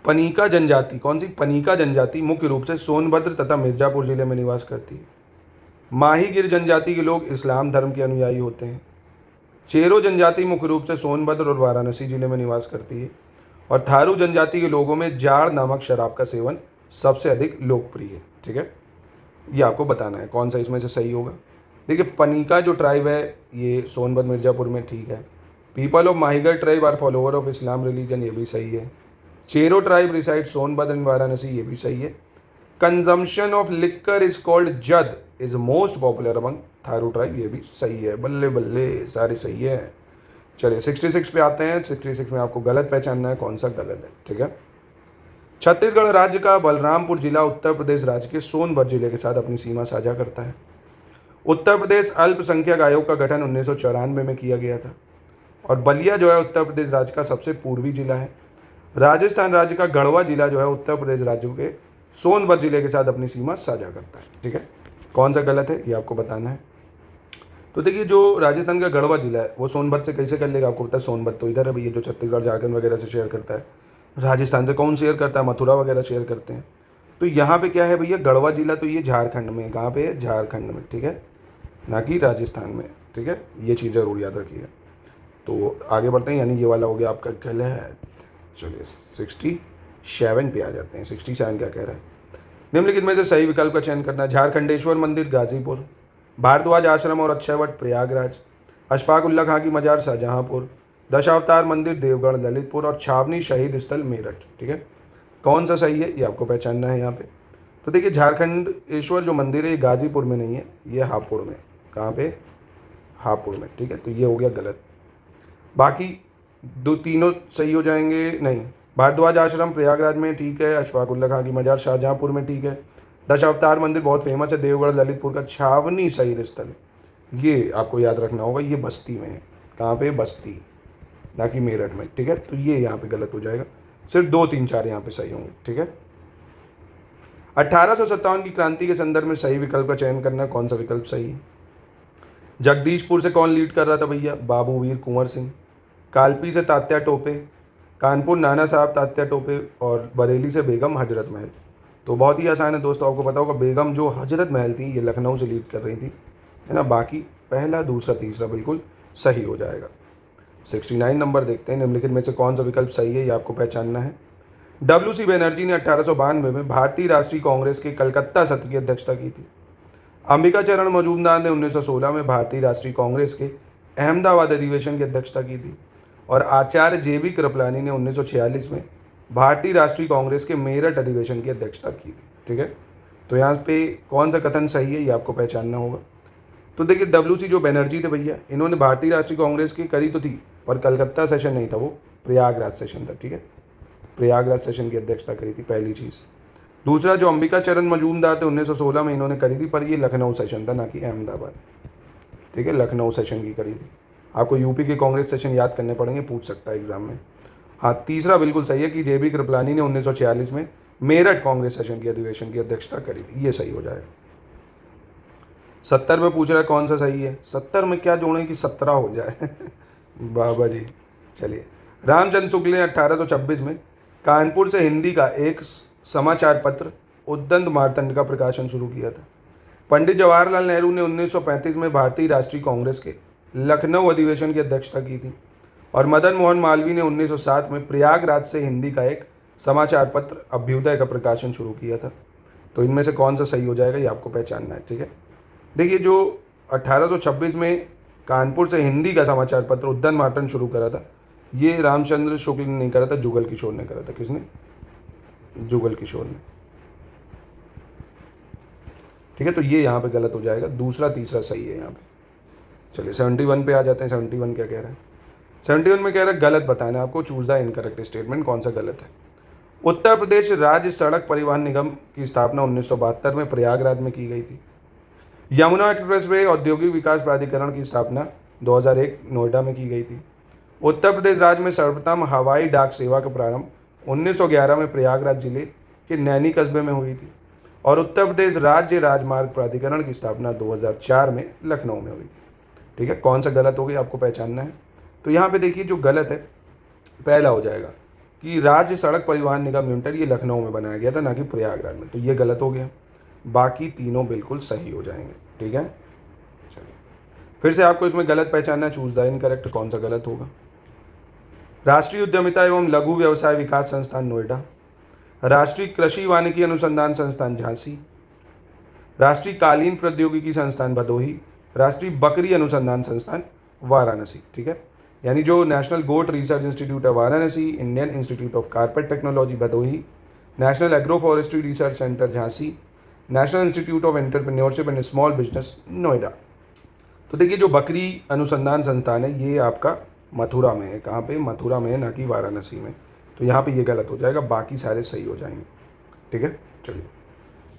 पनीका जनजाति, कौन सी? पनीका जनजाति मुख्य रूप से सोनभद्र तथा मिर्जापुर जिले में निवास करती है। माहीगिर जनजाति के लोग इस्लाम धर्म के अनुयायी होते हैं। चेरो जनजाति मुख्य रूप से सोनभद्र और वाराणसी जिले में निवास करती है। और थारू जनजाति के लोगों में जाड़ नामक शराब का सेवन सबसे अधिक लोकप्रिय है। ठीक है, ये आपको बताना है कौन सा इसमें से सही होगा। देखिए पनीका जो ट्राइब है ये सोनभद्र मिर्जापुर में ठीक है। People of Mahigar tribe are follower of Islam religion, ये भी सही है। Chero tribe reside Sonbhadra in Varanasi, ये भी सही है। Consumption of liquor is called Jad is most popular among Tharu tribe, ये भी सही है। बल्ले बल्ले, सारे सही है। चलिए 66 पे आते हैं। 66 में आपको गलत पहचानना है, कौन सा गलत है। ठीक है, छत्तीसगढ़ राज्य का बलरामपुर जिला उत्तर प्रदेश राज्य के सोनभद्र जिले के साथ अपनी सीमा साझा करता है। उत्तर प्रदेश अल्पसंख्यक आयोग का गठन 1994 में किया गया था। और बलिया जो है उत्तर प्रदेश राज्य का सबसे पूर्वी जिला है। राजस्थान राज्य का गढ़वा जिला जो है उत्तर प्रदेश राज्य के सोनभद्र जिले के साथ अपनी सीमा साझा करता है। ठीक है, कौन सा गलत है ये आपको बताना है। तो देखिए जो राजस्थान का गढ़वा जिला है वो सोनभद्र से कैसे कर लेगा? आपको पता है सोनभद्र तो इधर है भैया, जो छत्तीसगढ़ झारखंड वगैरह से शेयर करता है। राजस्थान से कौन शेयर करता है? मथुरा वगैरह शेयर करते हैं। तो यहाँ पे क्या है भैया, गढ़वा जिला तो ये झारखंड में है। कहाँ पे है? झारखंड में। ठीक है, ना कि राजस्थान में। ठीक है, ये चीज़ जरूर याद रखिए। तो आगे बढ़ते हैं, यानी ये वाला हो गया आपका गलत। चलिए 67 पे आ जाते हैं। 67 क्या कह रहा है? निम्नलिखित में से सही विकल्प का चयन करना है। झारखंडेश्वर मंदिर गाजीपुर, भारद्वाज आश्रम और अक्षयवट प्रयागराज, अशफाक उल्ला खां की मजार शाहजहाँपुर, दशावतार मंदिर देवगढ़ ललितपुर और छावनी शहीद स्थल मेरठ। ठीक है, कौन सा सही है ये आपको पहचानना है यहाँ पे। तो देखिए झारखंडेश्वर जो मंदिर है ये गाजीपुर में नहीं है, ये हापुड़ में। कहाँ पे? हापुड़ में। ठीक है, तो ये हो गया गलत। बाकी दो तीनों सही हो जाएंगे। नहीं, भारद्वाज आश्रम प्रयागराज में ठीक है, अशफाक उल्ला खां की मजार शाहजहाँपुर में ठीक है, दशावतार मंदिर बहुत फेमस है देवगढ़ ललितपुर का, छावनी शहीद स्थल ये आपको याद रखना होगा, ये बस्ती में है। कहाँ पे? बस्ती, ना कि मेरठ में। ठीक है, तो ये यहाँ पे गलत हो जाएगा। सिर्फ 2 3 4 यहाँ पे सही होंगे। ठीक है, 1857 की क्रांति के संदर्भ में सही विकल्प का चयन करना है। कौन सा विकल्प सही है? जगदीशपुर से कौन लीड कर रहा था भैया? बाबू वीर कुंवर सिंह। कालपी से तात्या टोपे, कानपुर नाना साहब तात्या टोपे और बरेली से बेगम हजरत महल। तो बहुत ही आसान है दोस्तों, आपको पता होगा बेगम जो हजरत महल थी ये लखनऊ से लीड कर रही थी, है ना। बाकी पहला दूसरा तीसरा बिल्कुल सही हो जाएगा। 69 नंबर देखते हैं। निम्नलिखित में से कौन सा विकल्प सही है ये आपको पहचानना है। WC बनर्जी ने 1892 में भारतीय राष्ट्रीय कांग्रेस के कलकत्ता सत्र की अध्यक्षता की थी। अंबिका चरण मजूमदार ने 1916 में भारतीय राष्ट्रीय कांग्रेस के अहमदाबाद अधिवेशन की अध्यक्षता की थी और आचार्य जेबी कृपलानी ने 1946 में भारतीय राष्ट्रीय कांग्रेस के मेरठ अधिवेशन की अध्यक्षता की थी। ठीक है, तो यहाँ पे कौन सा कथन सही है ये आपको पहचानना होगा। तो देखिए WC जो बनर्जी थे भैया, इन्होंने भारतीय राष्ट्रीय कांग्रेस की करी तो थी, पर कलकत्ता सेशन नहीं था, वो प्रयागराज सेशन था। ठीक है, प्रयागराज सेशन की अध्यक्षता करी थी, पहली चीज़। दूसरा, जो अंबिका चरण मजूमदार थे 1916 में इन्होंने करी थी, पर ये लखनऊ सेशन था, ना कि अहमदाबाद। ठीक है, लखनऊ सेशन की करी थी। आपको यूपी के कांग्रेस सेशन याद करने पड़ेंगे, पूछ सकता है एग्जाम में। हाँ, तीसरा बिल्कुल सही है कि जेबी कृपलानी ने 1946 में मेरठ कांग्रेस सेशन की अधिवेशन की अध्यक्षता करी थी, ये सही हो जाएगा। 70 में पूछ रहा है कौन सा सही है। 70 में क्या जोड़ें कि 17 हो जाए बाबा जी। चलिए, रामचंद्र शुक्ल ने 1826 में कानपुर से हिंदी का एक समाचार पत्र उद्दंड मार्तंड का प्रकाशन शुरू किया था। पंडित जवाहरलाल नेहरू ने 1935 में भारतीय राष्ट्रीय कांग्रेस के लखनऊ अधिवेशन की अध्यक्षता की थी और मदन मोहन मालवीय ने 1907 में प्रयागराज से हिंदी का एक समाचार पत्र अभ्युदय का प्रकाशन शुरू किया था। तो इनमें से कौन सा सही हो जाएगा ये आपको पहचानना है। ठीक है, देखिए, जो 1826 में कानपुर से हिंदी का समाचार पत्र उद्दंड मार्तंड शुरू करा था, ये रामचंद्र शुक्ल ने नहीं करा था, जुगल किशोर ने करा था। किसने? जुगल किशोर ने। ठीक है, तो ये यहाँ पे गलत हो जाएगा, दूसरा तीसरा सही है यहाँ पे। चलिए 71 पे आ जाते हैं। 71 क्या कह रहा है? 71 में कह रहा है गलत बताना है आपको, चूज द इनकरेक्ट स्टेटमेंट, कौन सा गलत है। उत्तर प्रदेश राज्य सड़क परिवहन निगम की स्थापना 1972 में प्रयागराज में की गई थी। यमुना एक्सप्रेसवे औद्योगिक विकास प्राधिकरण की स्थापना 2001 नोएडा में की गई थी। उत्तर प्रदेश राज्य में सर्वप्रथम हवाई डाक सेवा का प्रारंभ 1911 में प्रयागराज जिले के नैनी कस्बे में हुई थी और उत्तर प्रदेश राज्य राजमार्ग प्राधिकरण की स्थापना 2004 में लखनऊ में हुई थी। ठीक है, कौन सा गलत हो गया आपको पहचानना है। तो यहाँ पे देखिए, जो गलत है पहला हो जाएगा कि राज्य सड़क परिवहन निगम लिमिटेड ये लखनऊ में बनाया गया था, ना कि प्रयागराज में, तो ये गलत हो गया। बाकी तीनों बिल्कुल सही हो जाएंगे। ठीक है, चलिए फिर से आपको इसमें गलत पहचानना है, चूज द इनकरेक्ट, कौन सा गलत होगा। राष्ट्रीय उद्यमिता एवं लघु व्यवसाय विकास संस्थान नोएडा, राष्ट्रीय कृषि वानिकी अनुसंधान संस्थान झांसी, राष्ट्रीय कालीन प्रौद्योगिकी संस्थान भदोही, राष्ट्रीय बकरी अनुसंधान संस्थान वाराणसी। ठीक है, यानी जो नेशनल गोट रिसर्च इंस्टीट्यूट है Varanasi, Indian institute of carpet technology Bhadohi, national agro forestry research centre Jhansi, national institute of entrepreneurship and small business Noida. तो देखिए, जो बकरी अनुसंधान संस्थान है ये आपका मथुरा में है। कहाँ पे? मथुरा में है, ना कि वाराणसी में। तो यहाँ पे ये गलत हो जाएगा, बाकी सारे सही हो जाएंगे। ठीक है, चलिए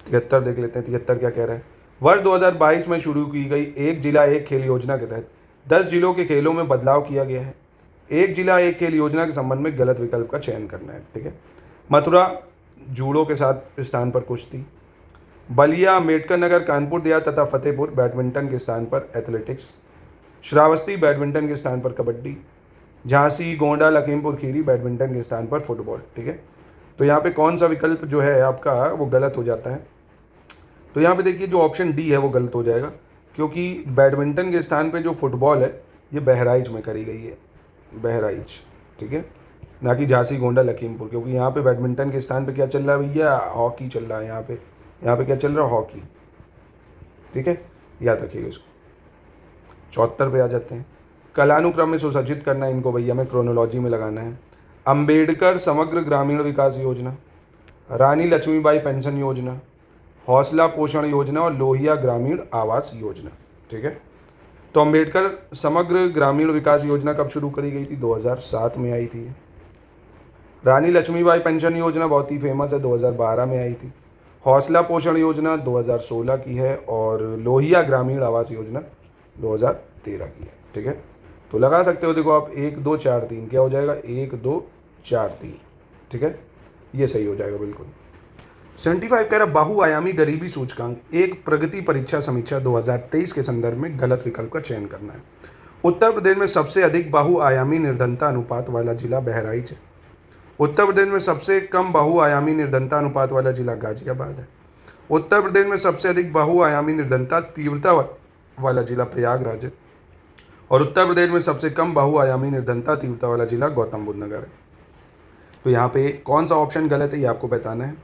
73 देख लेते हैं। 73 क्या कह रहा है? वर्ष 2022 में शुरू की गई एक जिला एक खेल योजना के तहत 10 जिलों के खेलों में बदलाव किया गया है। एक जिला एक खेल योजना के संबंध में गलत विकल्प का चयन करना है। ठीक है, मथुरा जूडो के साथ स्थान पर कुश्ती, बलिया अम्बेडकर नगर कानपुर देहात तथा फतेहपुर बैडमिंटन के स्थान पर एथलेटिक्स, श्रावस्ती बैडमिंटन के स्थान पर कबड्डी, झांसी गोंडा लखीमपुर खीरी बैडमिंटन के स्थान पर फुटबॉल। ठीक है, तो यहाँ पे कौन सा विकल्प जो है आपका वो गलत हो जाता है। तो यहाँ पे देखिए, जो ऑप्शन डी है वो गलत हो जाएगा, क्योंकि बैडमिंटन के स्थान पे जो फुटबॉल है ये बहराइच में करी गई है, बहराइच। ठीक है, ना कि झांसी गोंडा लखीमपुर, क्योंकि यहाँ पे बैडमिंटन के स्थान पे क्या चल रहा है भैया? हॉकी चल रहा है। यहाँ पे क्या चल रहा है? हॉकी। ठीक है, याद रखिएगा इसको। 74 पे आ जाते हैं। कलानुक्रम में सुसज्जित करना, इनको भैया में क्रोनोलॉजी में लगाना है। अंबेडकर समग्र ग्रामीण विकास योजना, रानी लक्ष्मीबाई पेंशन योजना, हौसला पोषण योजना और लोहिया ग्रामीण आवास योजना। ठीक है, तो अंबेडकर समग्र ग्रामीण विकास योजना कब शुरू करी गई थी? 2007 में आई थी। रानी लक्ष्मीबाई पेंशन योजना बहुत ही फेमस है, 2012 में आई थी। हौसला पोषण योजना 2016 की है और लोहिया ग्रामीण आवास योजना 2013 की है। ठीक है, तो लगा सकते हो, देखो आप 1 2 4 3 क्या हो जाएगा? 1 2 4 3। ठीक है, ये सही हो जाएगा बिल्कुल। 75 कह रहा बहुआयामी गरीबी सूचकांक एक प्रगति परीक्षा समीक्षा 2023 के संदर्भ में गलत विकल्प का चयन करना है। उत्तर प्रदेश में सबसे अधिक बहुआयामी निर्धनता अनुपात वाला जिला बहराइच है। उत्तर प्रदेश में सबसे कम बहुआयामी निर्धनता अनुपात वाला जिला गाजियाबाद है। उत्तर प्रदेश में सबसे अधिक बहुआयामी निर्धनता तीव्रता वाला जिला प्रयागराज है और उत्तर प्रदेश में सबसे कम बहुआयामी निर्धनता तीव्रता वाला जिला गौतम बुद्ध नगर है। तो यहाँ पे कौन सा ऑप्शन गलत है ये आपको बताना है।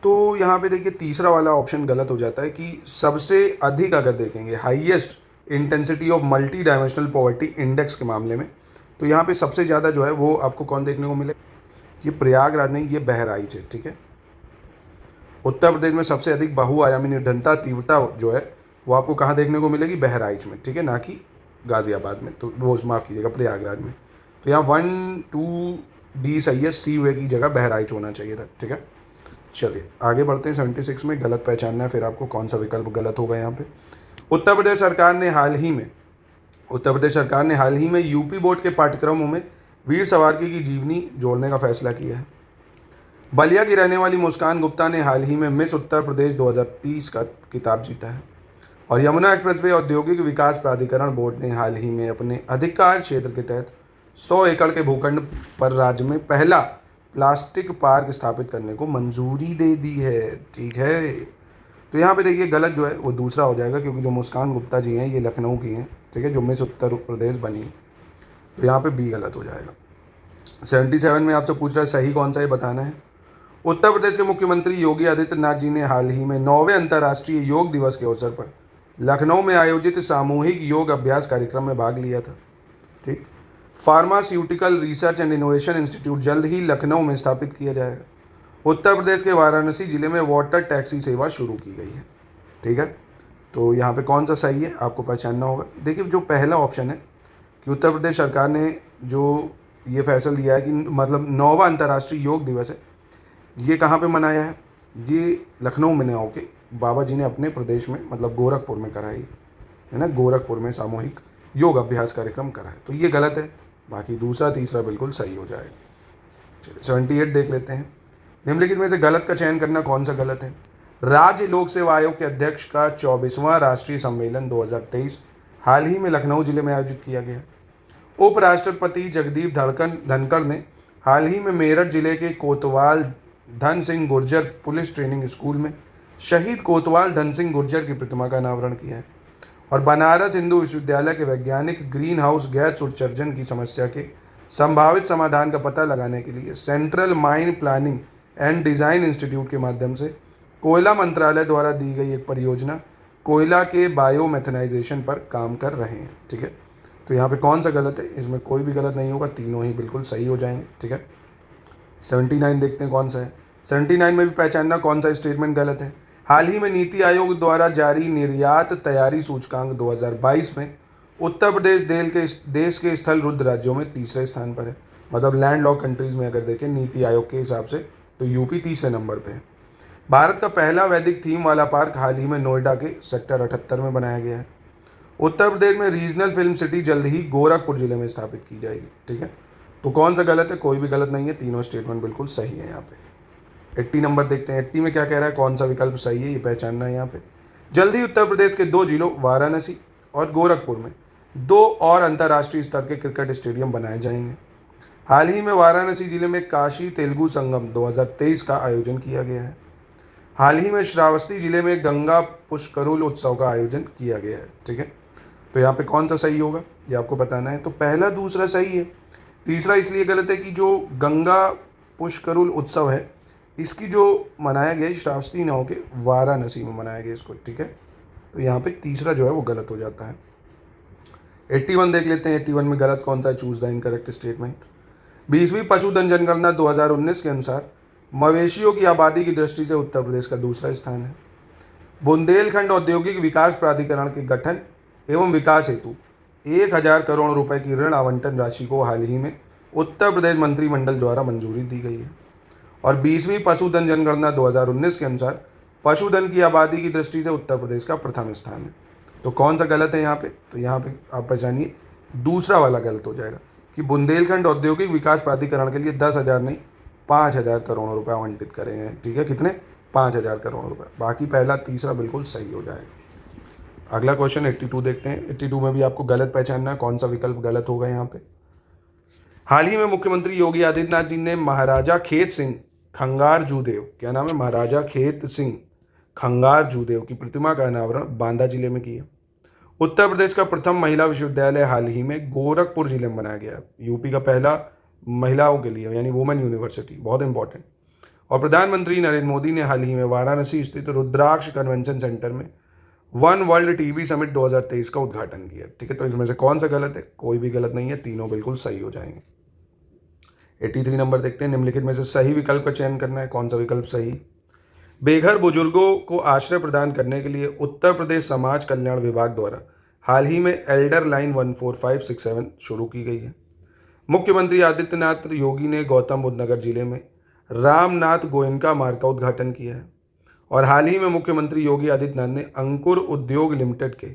तो यहाँ पे देखिए तीसरा वाला ऑप्शन गलत हो जाता है कि सबसे अधिक अगर देखेंगे highest intensity of multi dimensional poverty index के मामले में, तो यहाँ पे सबसे ज़्यादा जो है वो आपको कौन देखने को मिले, ये प्रयागराज नहीं, ये बहराइच है। ठीक है, उत्तर प्रदेश में सबसे अधिक बहुआयामी निर्धनता तीव्रता जो है वो आपको कहाँ देखने को मिलेगी, बहराइच में। ठीक है, ना कि गाजियाबाद में, तो वो माफ़ कीजिएगा प्रयागराज में। तो यहाँ 1 2 डी सही है, सी वे की जगह बहराइच होना चाहिए था। ठीक है, चलिए आगे बढ़ते हैं। 76 में गलत पहचानना है, फिर आपको कौन सा विकल्प गलत होगा यहाँ पे। उत्तर प्रदेश सरकार ने हाल ही में यूपी बोर्ड के पाठ्यक्रमों में वीर सावरकर की जीवनी जोड़ने का फैसला किया है। बलिया की रहने वाली मुस्कान गुप्ता ने हाल ही में मिस उत्तर प्रदेश 2030 का खिताब जीता है। और यमुना एक्सप्रेसवे औद्योगिक विकास प्राधिकरण बोर्ड ने हाल ही में अपने अधिकार क्षेत्र के तहत 100 एकड़ के भूखंड पर राज्य में पहला प्लास्टिक पार्क स्थापित करने को मंजूरी दे दी है। ठीक है, तो यहाँ पे देखिए गलत जो है वो दूसरा हो जाएगा, क्योंकि जो मुस्कान गुप्ता जी हैं ये लखनऊ की हैं। ठीक है, जो मिस उत्तर प्रदेश बनी, तो यहाँ पे बी गलत हो जाएगा। 77 में आपसे पूछ रहा है सही कौन सा है, बताना है। उत्तर प्रदेश के मुख्यमंत्री योगी आदित्यनाथ जी ने हाल ही में 9वें अंतर्राष्ट्रीय योग दिवस के अवसर पर लखनऊ में आयोजित सामूहिक योग अभ्यास कार्यक्रम में भाग लिया था। ठीक, pharmaceutical research and innovation institute जल्द ही लखनऊ में स्थापित किया जाएगा। उत्तर प्रदेश के वाराणसी जिले में वाटर टैक्सी सेवा शुरू की गई है। ठीक है, तो यहाँ पे कौन सा सही है आपको पहचानना होगा। देखिए जो पहला ऑप्शन है कि उत्तर प्रदेश सरकार ने जो ये फैसला लिया है कि मतलब 9वां अंतर्राष्ट्रीय योग दिवस है, ये कहाँ पे मनाया है, ये लखनऊ में ना होके बाबा जी ने अपने प्रदेश में मतलब गोरखपुर में कराई है ना, गोरखपुर में सामूहिक योग अभ्यास कार्यक्रम करा है, तो ये गलत है। बाकी दूसरा तीसरा बिल्कुल सही हो जाएगा। चलिए 78 देख लेते हैं। निम्नलिखित में से गलत का चयन करना कौन सा गलत है। राज्य लोक सेवा आयोग के अध्यक्ष का 24वां राष्ट्रीय सम्मेलन 2023 हाल ही में लखनऊ जिले में आयोजित किया गया। उपराष्ट्रपति जगदीप धनखड़ ने हाल ही में मेरठ जिले के कोतवाल Dhan Singh Gurjar police training school में शहीद कोतवाल धन सिंह गुर्जर की प्रतिमा का अनावरण किया है। और बनारस हिंदू विश्वविद्यालय के वैज्ञानिक ग्रीन हाउस गैस उत्सर्जन की समस्या के संभावित समाधान का पता लगाने के लिए central mine planning and design institute के माध्यम से कोयला मंत्रालय द्वारा दी गई एक परियोजना कोयला के बायोमेथनाइजेशन पर काम कर रहे हैं। ठीक है, तो यहाँ पे कौन सा गलत है, इसमें कोई भी गलत नहीं होगा, तीनों ही बिल्कुल सही हो जाएंगे। ठीक है, 79 देखते हैं कौन सा है। 79 में भी पहचानना कौन सा स्टेटमेंट गलत है। हाल ही में नीति आयोग द्वारा जारी निर्यात तैयारी सूचकांक 2022 में उत्तर प्रदेश देश के स्थल रुद्ध राज्यों में तीसरे स्थान पर है। मतलब लैंड लॉक कंट्रीज में अगर देखें नीति आयोग के हिसाब से तो यूपी तीसरे नंबर पे है। भारत का पहला वैदिक थीम वाला पार्क हाल ही में नोएडा के सेक्टर 78 में बनाया गया है। उत्तर प्रदेश में रीजनल फिल्म सिटी जल्द ही गोरखपुर जिले में स्थापित की जाएगी। ठीक है, तो कौन सा गलत है, कोई भी गलत नहीं है, तीनों स्टेटमेंट बिल्कुल सही है। यहाँ पे 80 नंबर देखते हैं। 80 में क्या कह रहा है, कौन सा विकल्प सही है, ये पहचानना है। यहाँ पे जल्द ही उत्तर प्रदेश के 2 जिलों वाराणसी और गोरखपुर में 2 और अंतर्राष्ट्रीय स्तर के क्रिकेट स्टेडियम बनाए जाएंगे। हाल ही में वाराणसी जिले में काशी तेलुगु संगम 2023 का आयोजन किया गया है। हाल ही में श्रावस्ती जिले में गंगा पुष्करुल उत्सव का आयोजन किया गया है। ठीक है, तो यहाँ पे कौन सा सही होगा ये आपको बताना है। तो पहला दूसरा सही है, तीसरा इसलिए गलत है कि जो गंगा पुष्करुल उत्सव है इसकी जो मनाया गया श्रावस्ती ना होके वाराणसी में मनाया गया इसको। ठीक है, तो यहाँ पे तीसरा जो है वो गलत हो जाता है। 81 देख लेते हैं। 81 में गलत कौन सा है, चूज द इनकरेक्ट स्टेटमेंट। 20वीं पशुधन जनगणना 2019 के अनुसार मवेशियों की आबादी की दृष्टि से उत्तर प्रदेश का दूसरा स्थान है। बुंदेलखंड औद्योगिक विकास प्राधिकरण के गठन एवं विकास हेतु 1000 करोड़ रुपए की ऋण आवंटन राशि को हाल ही में उत्तर प्रदेश मंत्रिमंडल द्वारा मंजूरी दी गई है। और 20वीं पशुधन जनगणना 2019 के अनुसार पशुधन की आबादी की दृष्टि से उत्तर प्रदेश का प्रथम स्थान है। तो कौन सा गलत है यहाँ पे, तो यहाँ पे आप पहचानिए दूसरा वाला गलत हो जाएगा कि बुंदेलखंड औद्योगिक विकास प्राधिकरण के लिए 10,000 नहीं 5,000 करोड़ रुपए आवंटित करेंगे। ठीक है, कितने, 5,000 करोड़ रुपए। बाकी पहला तीसरा बिल्कुल सही हो जाएगा। अगला क्वेश्चन 82 देखते हैं। 82 में भी आपको गलत पहचानना है, कौन सा विकल्प गलत होगा यहाँ पे। हाल ही में मुख्यमंत्री योगी आदित्यनाथ जी ने महाराजा खेत सिंह खंगार जूदेव, क्या नाम है, महाराजा खेत सिंह खंगार जूदेव की प्रतिमा का अनावरण बांदा जिले में किया। उत्तर प्रदेश का प्रथम महिला विश्वविद्यालय हाल ही में गोरखपुर जिले में बनाया गया। यूपी का पहला महिलाओं के लिए यानी वुमेन यूनिवर्सिटी, बहुत इंपॉर्टेंट। और प्रधानमंत्री नरेंद्र मोदी ने हाल ही में वाराणसी स्थित रुद्राक्ष कन्वेंशन सेंटर में वन वर्ल्ड टीबी समिट 2023 का उद्घाटन किया। ठीक है, तो इसमें से कौन सा गलत है? कोई भी गलत नहीं है, तीनों बिल्कुल सही हो जाएंगे। 83 नंबर देखते हैं, निम्नलिखित में से सही विकल्प का चयन करना है। कौन सा विकल्प सही? बेघर बुजुर्गों को आश्रय प्रदान करने के लिए उत्तर प्रदेश समाज कल्याण विभाग द्वारा हाल ही में एल्डर लाइन 14567 शुरू की गई है। मुख्यमंत्री आदित्यनाथ योगी ने गौतम बुद्ध नगर जिले में रामनाथ गोयनका मार्ग का उद्घाटन किया है। और हाल ही में मुख्यमंत्री योगी आदित्यनाथ ने अंकुर उद्योग लिमिटेड के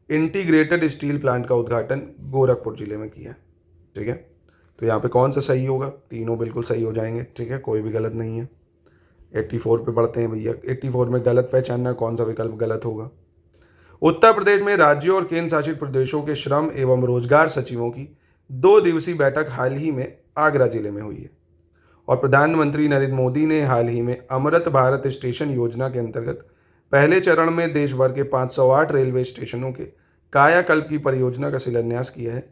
इंटीग्रेटेड स्टील प्लांट का उद्घाटन गोरखपुर जिले में किया। ठीक है, तो यहाँ पे कौन सा सही होगा? तीनों बिल्कुल सही हो जाएंगे। ठीक है, कोई भी गलत नहीं है। 84 पे बढ़ते हैं भैया। 84 में गलत पहचानना, कौन सा विकल्प गलत होगा? उत्तर प्रदेश में राज्यों और केंद्र शासित प्रदेशों के श्रम एवं रोजगार सचिवों की 2 दिवसीय बैठक हाल ही में आगरा जिले में हुई है। और प्रधानमंत्री नरेंद्र मोदी ने हाल ही में अमृत भारत स्टेशन योजना के अंतर्गत पहले चरण में देश भर के 508 रेलवे स्टेशनों के कायाकल्प की परियोजना का शिलान्यास किया है।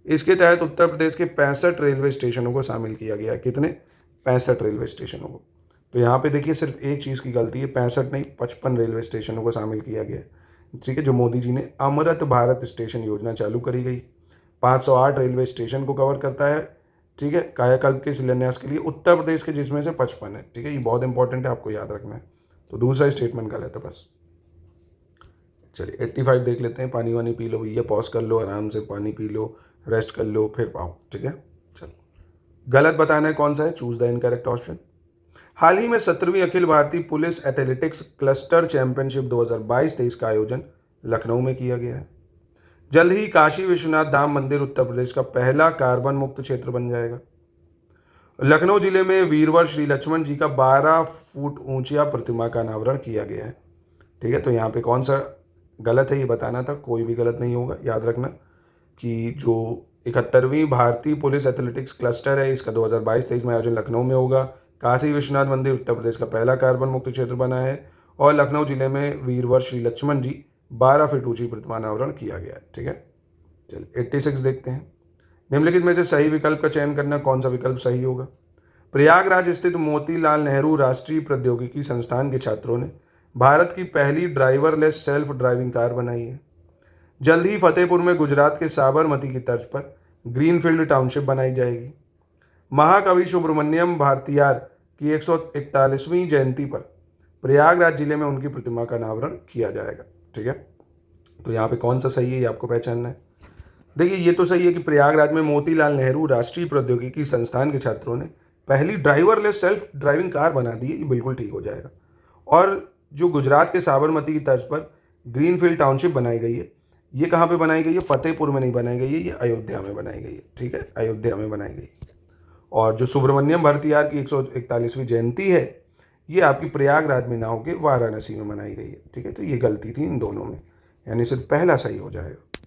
इसके तहत उत्तर प्रदेश के 65 रेलवे स्टेशनों को शामिल किया गया है। कितने? 65 रेलवे स्टेशनों को। तो यहाँ पे देखिए सिर्फ एक चीज़ की गलती है, 65 नहीं 55 रेलवे स्टेशनों को शामिल किया गया है। ठीक है, जो मोदी जी ने अमृत भारत स्टेशन योजना चालू करी गई, 508 रेलवे स्टेशन को कवर करता है। ठीक है, कायाकल्प के शिलान्यास के लिए उत्तर प्रदेश के, जिसमें से 55 है। ठीक है, ये बहुत इंपॉर्टेंट है, आपको याद रखना है। तो दूसरा स्टेटमेंट गलत है बस। चलिए 85 देख लेते हैं। पानी वानी पी लो भैया, पॉज कर लो, आराम से पानी पी लो, रेस्ट कर लो, फिर पाओ। ठीक है, चलो गलत बताना है कौन सा है। Choose the incorrect option. हाल ही में 17वीं Akhil Bharatiya police athletics cluster championship 2022-23 का आयोजन लखनऊ में किया गया है। जल्द ही काशी विश्वनाथ धाम मंदिर उत्तर प्रदेश का पहला कार्बन मुक्त क्षेत्र बन जाएगा। लखनऊ जिले में वीरवर श्री लक्ष्मण जी का 12 फुट ऊंचा प्रतिमा का अनावरण किया गया है। ठीक है, तो यहाँ पे कौन सा गलत है ये बताना था। कोई भी गलत नहीं होगा। याद रखना कि जो 71वीं भारतीय पुलिस एथलेटिक्स क्लस्टर है, इसका 2022-23 में आयोजन लखनऊ में होगा। काशी विश्वनाथ मंदिर उत्तर प्रदेश का पहला कार्बन मुक्त क्षेत्र बना है। और लखनऊ जिले में वीरवर श्री लक्ष्मण जी 12 फीट ऊंची प्रतिमा अनावरण किया गया है। ठीक है, चलिए 86 देखते हैं। निम्नलिखित में से सही विकल्प का चयन करना। कौन सा विकल्प सही होगा? प्रयागराज स्थित मोतीलाल नेहरू राष्ट्रीय प्रौद्योगिकी संस्थान के छात्रों ने भारत की पहली ड्राइवरलेस सेल्फ ड्राइविंग कार बनाई है। जल्द ही फतेहपुर में गुजरात के साबरमती की तर्ज पर ग्रीनफील्ड टाउनशिप बनाई जाएगी। महाकवि सुब्रमण्यम भारतियार की 141वीं जयंती पर प्रयागराज जिले में उनकी प्रतिमा का अनावरण किया जाएगा। ठीक है, तो यहाँ पे कौन सा सही है ये आपको पहचानना है। देखिए ये तो सही है कि प्रयागराज में मोतीलाल नेहरू राष्ट्रीय प्रौद्योगिकी संस्थान के छात्रों ने पहली ड्राइवरलेस सेल्फ ड्राइविंग कार बना दी है, ये बिल्कुल ठीक हो जाएगा। और जो गुजरात के साबरमती की तर्ज पर ग्रीनफील्ड टाउनशिप बनाई गई है, ये कहाँ पे बनाई गई है? फतेहपुर में नहीं बनाई गई है, ये अयोध्या में बनाई गई है। ठीक है, अयोध्या में बनाई गई है। और जो सुब्रमण्यम भारतियार की 141वीं जयंती है, ये आपकी प्रयागराज में ना होकर वाराणसी में मनाई गई है। ठीक है, तो ये गलती थी इन दोनों में, यानी सिर्फ पहला सही हो जाएगा।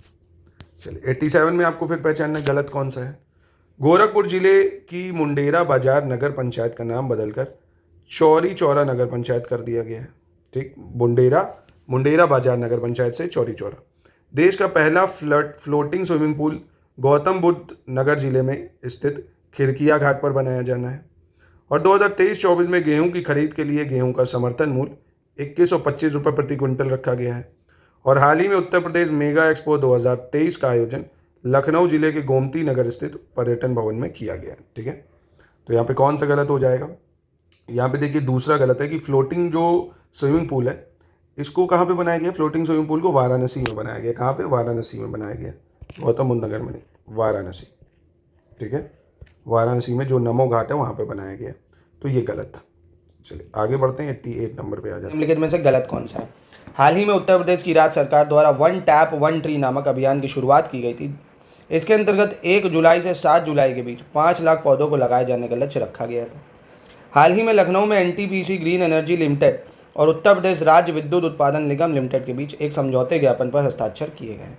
चलिए 87 में आपको फिर पहचानना गलत कौन सा है। गोरखपुर जिले की मुंडेरा बाजार नगर पंचायत का नाम बदलकर चौरी चौरा नगर पंचायत कर दिया गया है। ठीक, मुंडेरा बाजार नगर पंचायत से चौरी चौरा। देश का पहला floating swimming pool Gautam Buddha Nagar जिले में स्थित खिरकिया घाट पर बनाया जाना है। और 2023-24 में गेहूं की खरीद के लिए गेहूं का समर्थन मूल्य 2125 रुपये प्रति क्विंटल रखा गया है। और हाल ही में उत्तर प्रदेश मेगा एक्सपो 2023 का आयोजन लखनऊ जिले के गोमती नगर स्थित पर्यटन भवन में किया गया है। ठीक है, तो यहाँ पे कौन सा गलत हो जाएगा? यहाँ पे देखिए दूसरा गलत है कि फ्लोटिंग जो स्विमिंग पूल है, इसको कहाँ पे बनाया गया? फ्लोटिंग स्विमिंग पूल को वाराणसी में बनाया गया। कहाँ पे? वाराणसी में बनाया गया, गौतम बुद्ध नगर में नहीं, वाराणसी। ठीक है, वाराणसी में जो नमो घाट है वहाँ पे बनाया गया, तो ये गलत था। चलिए आगे बढ़ते हैं, 88 नंबर पे आ जाते हैं। निम्नलिखित में से गलत कौन सा है? हाल ही में उत्तर प्रदेश की राज्य सरकार द्वारा 1 टैप 1 ट्री नामक अभियान की शुरुआत की गई थी। इसके अंतर्गत 1 जुलाई से 7 जुलाई के बीच 5 लाख पौधों को लगाए जाने का लक्ष्य रखा गया था। हाल ही में लखनऊ में NTPC ग्रीन एनर्जी लिमिटेड और उत्तर प्रदेश राज्य विद्युत उत्पादन निगम लिमिटेड के बीच एक समझौते ज्ञापन पर हस्ताक्षर किए गए।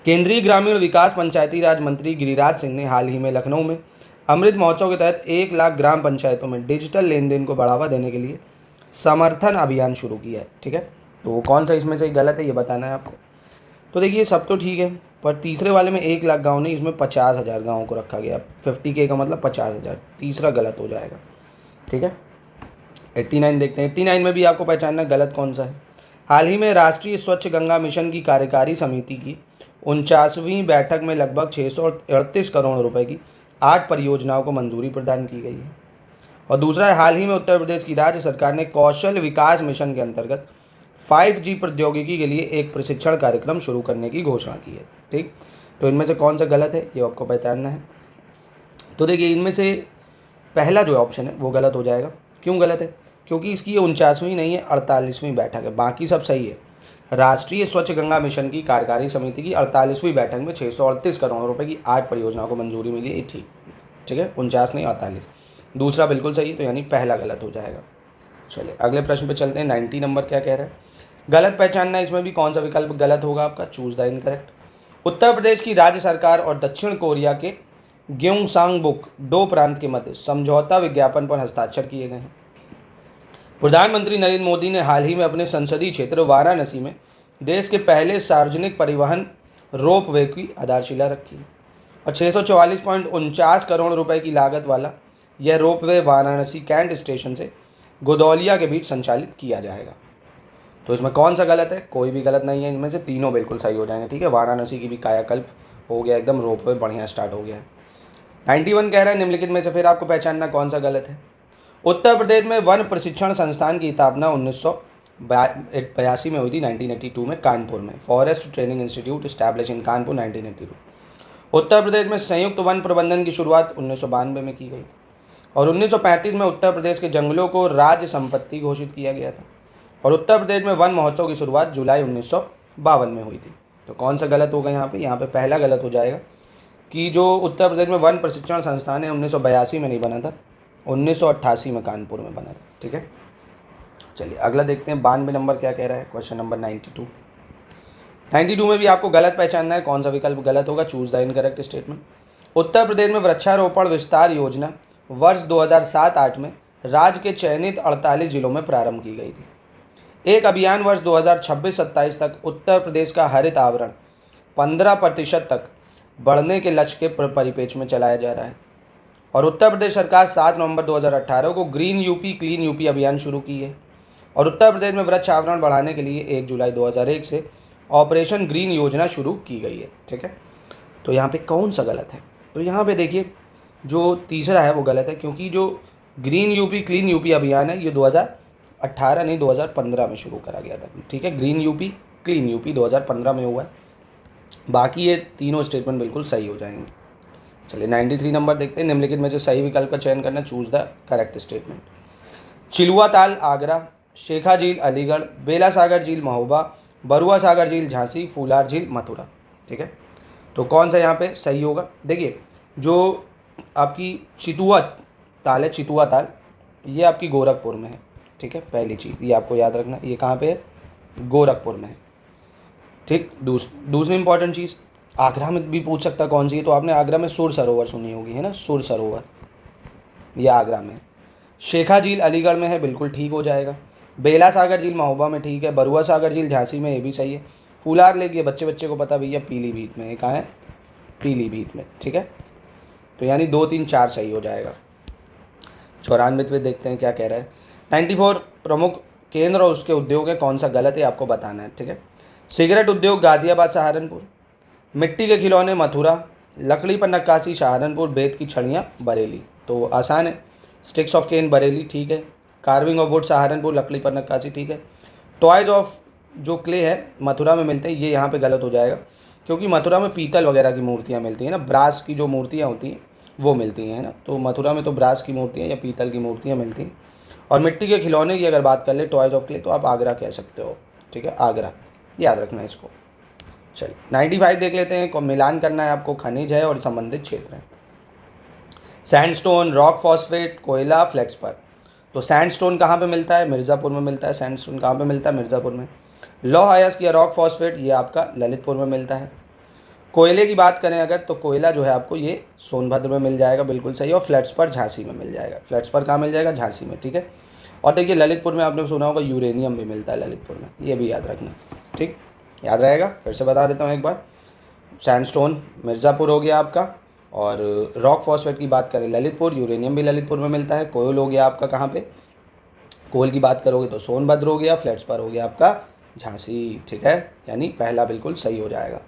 केंद्रीय ग्रामीण विकास पंचायती राज मंत्री गिरिराज सिंह ने हाल ही में लखनऊ में अमृत महोत्सव के तहत 1 लाख ग्राम पंचायतों में डिजिटल लेन देन को बढ़ावा देने के लिए समर्थन अभियान शुरू किया है। ठीक है, तो कौन सा इसमें से गलत है ये बताना है आपको। तो देखिए सब तो ठीक है, पर तीसरे वाले में 1 लाख गाँव नहीं, इसमें 50,000 गाँवों को रखा गया। 50K का मतलब 50,000, तीसरा गलत हो जाएगा। ठीक है। 89 देखते हैं। 89 में भी आपको पहचानना गलत कौन सा है। हाल ही में राष्ट्रीय स्वच्छ गंगा मिशन की कार्यकारी समिति की 49वीं बैठक में लगभग 638 करोड़ रुपए की 8 परियोजनाओं को मंजूरी प्रदान की गई है। और दूसरा है, हाल ही में उत्तर प्रदेश की राज्य सरकार ने कौशल विकास मिशन के अंतर्गत 5G प्रौद्योगिकी के लिए एक प्रशिक्षण कार्यक्रम शुरू करने की घोषणा की है। ठीक, तो इनमें से कौन सा गलत है ये आपको पहचानना है। तो देखिए, इनमें से पहला जो ऑप्शन है वो गलत हो जाएगा। क्यों गलत है? क्योंकि इसकी ये 49वीं नहीं है, 48वीं बैठक है। बाकी सब सही है। राष्ट्रीय स्वच्छ गंगा मिशन की कार्यकारी समिति की 48वीं बैठक में 638 करोड़ रुपए की 8 परियोजनाओं को मंजूरी मिली है। ठीक है, 49 नहीं 48। दूसरा बिल्कुल सही है, तो यानी पहला गलत हो जाएगा। चलिए अगले प्रश्न पे चलते हैं। 90 नंबर क्या कह रहा है? गलत पहचानना, इसमें भी कौन सा विकल्प गलत होगा आपका? Choose the incorrect. Uttar Pradesh की राज्य सरकार और दक्षिण कोरिया के ग्योंगसांगबुक दो प्रांत के मध्य समझौता विज्ञापन पर हस्ताक्षर किए गए हैं। प्रधानमंत्री नरेंद्र मोदी ने हाल ही में अपने संसदीय क्षेत्र वाराणसी में देश के पहले सार्वजनिक परिवहन रोपवे की आधारशिला रखी और 644.49 करोड़ रुपए की लागत वाला यह रोपवे वाराणसी कैंट स्टेशन से गोदौलिया के बीच संचालित किया जाएगा। तो इसमें कौन सा गलत है? कोई भी गलत नहीं है। इनमें से तीनों बिल्कुल सही हो जाएंगे। ठीक है, वाराणसी की भी कायाकल्प हो गया, एकदम रोपवे बढ़िया स्टार्ट हो गया है। 91 कह रहा है निम्नलिखित में से फिर आपको पहचानना कौन सा गलत है। उत्तर प्रदेश में वन प्रशिक्षण संस्थान की स्थापना 1982 में हुई थी, 1982 में कानपुर में। Forest training institute establish in Kanpur 1982। उत्तर प्रदेश में संयुक्त वन प्रबंधन की शुरुआत 1992 में की गई और 1935 में उत्तर प्रदेश के जंगलों को राज्य संपत्ति घोषित किया गया था और उत्तर प्रदेश में वन महोत्सव की शुरुआत जुलाई 1952 में हुई थी। तो कौन सा गलत होगा यहाँ पे? यहाँ पे पहला गलत हो जाएगा कि जो उत्तर प्रदेश में वन प्रशिक्षण संस्थान है 1982 में नहीं बना था, 1988 में कानपुर में बना था। ठीक है, चलिए अगला देखते हैं। 92 नंबर क्या कह रहा है? Question number 92। 92 में भी आपको गलत पहचानना है। कौन सा विकल्प गलत होगा? Choose the incorrect statement. Uttar Pradesh में वृक्षारोपण विस्तार योजना वर्ष 2007-8 में राज्य के चयनित 48 जिलों में प्रारंभ की गई थी। एक अभियान वर्ष 2026-27 तक उत्तर प्रदेश का हरित आवरण 15% तक बढ़ने के लक्ष्य के परिप्रेक्ष्य में चलाया जा रहा है और उत्तर प्रदेश सरकार 7 नवंबर 2018 को ग्रीन यूपी क्लीन यूपी अभियान शुरू की है और उत्तर प्रदेश में वृक्ष आवरण बढ़ाने के लिए 1 जुलाई 2001 से ऑपरेशन ग्रीन योजना शुरू की गई है। ठीक है, तो यहाँ पे कौन सा गलत है? तो यहाँ पे देखिए, जो तीसरा है वो गलत है क्योंकि जो ग्रीन यूपी क्लीन यूपी अभियान है ये 2018 नहीं 2015 में शुरू करा गया था। ठीक है, ग्रीन यूपी क्लीन यूपी 2015 में हुआ है। बाकी ये तीनों स्टेटमेंट बिल्कुल सही हो जाएंगे। चलिए 93 नंबर देखते हैं। निम्नलिखित में से सही विकल्प का चयन करना। Choose the correct statement. Chilua ताल आगरा, शेखा झील अलीगढ़, बेला सागर झील महोबा, बरुआ सागर झील झांसी, फूलार झील मथुरा। ठीक है, तो कौन सा यहाँ पे सही होगा? देखिए, जो आपकी चितुआ ताल है, चितुआ ताल, ये आपकी गोरखपुर में है। ठीक है, पहली चीज़ ये आपको याद रखना, ये कहाँ पे है? गोरखपुर में है। ठीक, दूसरी इंपॉर्टेंट चीज़, आगरा में भी पूछ सकता कौन सी है, तो आपने आगरा में सुर सरोवर सुनी होगी, है ना, सुर सरोवर, ये आगरा में। शेखा झील अलीगढ़ में है, बिल्कुल ठीक हो जाएगा। बेला सागर झील महोबा में ठीक है। बरुआ सागर झील झांसी में, ये भी सही है। फूलार लेक ये बच्चे को पता भैया पीलीभीत में, ये कहाँ है? पीलीभीत में। ठीक है, तो यानी 2, 3, 4 सही हो जाएगा। 94 पे देखते हैं क्या कह रहा है। 94 प्रमुख केंद्र और उसके उद्योग है, कौन सा गलत है आपको बताना है। ठीक है, सिगरेट उद्योग गाजियाबाद सहारनपुर, मिट्टी के खिलौने मथुरा, लकड़ी पर नक्काशी सहारनपुर, बेत की छड़ियाँ बरेली। तो आसान है, स्टिक्स ऑफ केन बरेली ठीक है, कार्विंग ऑफ वुड सहारनपुर, लकड़ी पर नक्काशी ठीक है। टॉयज ऑफ जो क्ले है मथुरा में मिलते हैं, ये यहाँ पे गलत हो जाएगा क्योंकि मथुरा में पीतल वगैरह की मूर्तियाँ मिलती हैं ना, ब्रास की जो मूर्तियाँ होती हैं वो मिलती हैं, है ना, तो मथुरा में तो ब्रास की मूर्तियाँ या पीतल की मूर्तियाँ मिलती हैं। और मिट्टी के खिलौने की अगर बात कर ले, टॉयज ऑफ क्ले, तो आप आगरा कह सकते हो। ठीक है, आगरा, याद रखना है इसको। चलिए 95 देख लेते हैं। मिलान करना है आपको, खनिज है और संबंधित क्षेत्र है। सैंडस्टोन, रॉक फॉस्फेट, कोयला, फ्लेक्सपर। तो सैंडस्टोन कहाँ पे मिलता है? मिर्ज़ापुर में मिलता है। सैंडस्टोन कहाँ पे मिलता है? मिर्ज़ापुर में। लौह अयस्क या रॉक फॉस्फेट ये आपका ललितपुर में मिलता है। कोयले की बात करें अगर, तो कोयला जो है आपको ये सोनभद्र में मिल जाएगा, बिल्कुल सही। और फ्लेक्सपर झांसी में मिल जाएगा। फ्लेक्सपर कहाँ मिल जाएगा? झांसी में। ठीक है, और देखिए ललितपुर में आपने सुना होगा यूरेनियम भी मिलता है ललितपुर में, ये भी याद रखना। ठीक, याद रहेगा। फिर से बता देता हूँ एक बार, सैंडस्टोन मिर्ज़ापुर हो गया आपका, और रॉक फॉस्फेट की बात करें ललितपुर, यूरेनियम भी ललितपुर में मिलता है। कोयल हो गया आपका कहाँ पे, कोल की बात करोगे तो सोनभद्र हो गया, फ्लेट्सपर हो गया आपका झांसी, ठीक है, यानी पहला बिल्कुल सही हो जाएगा।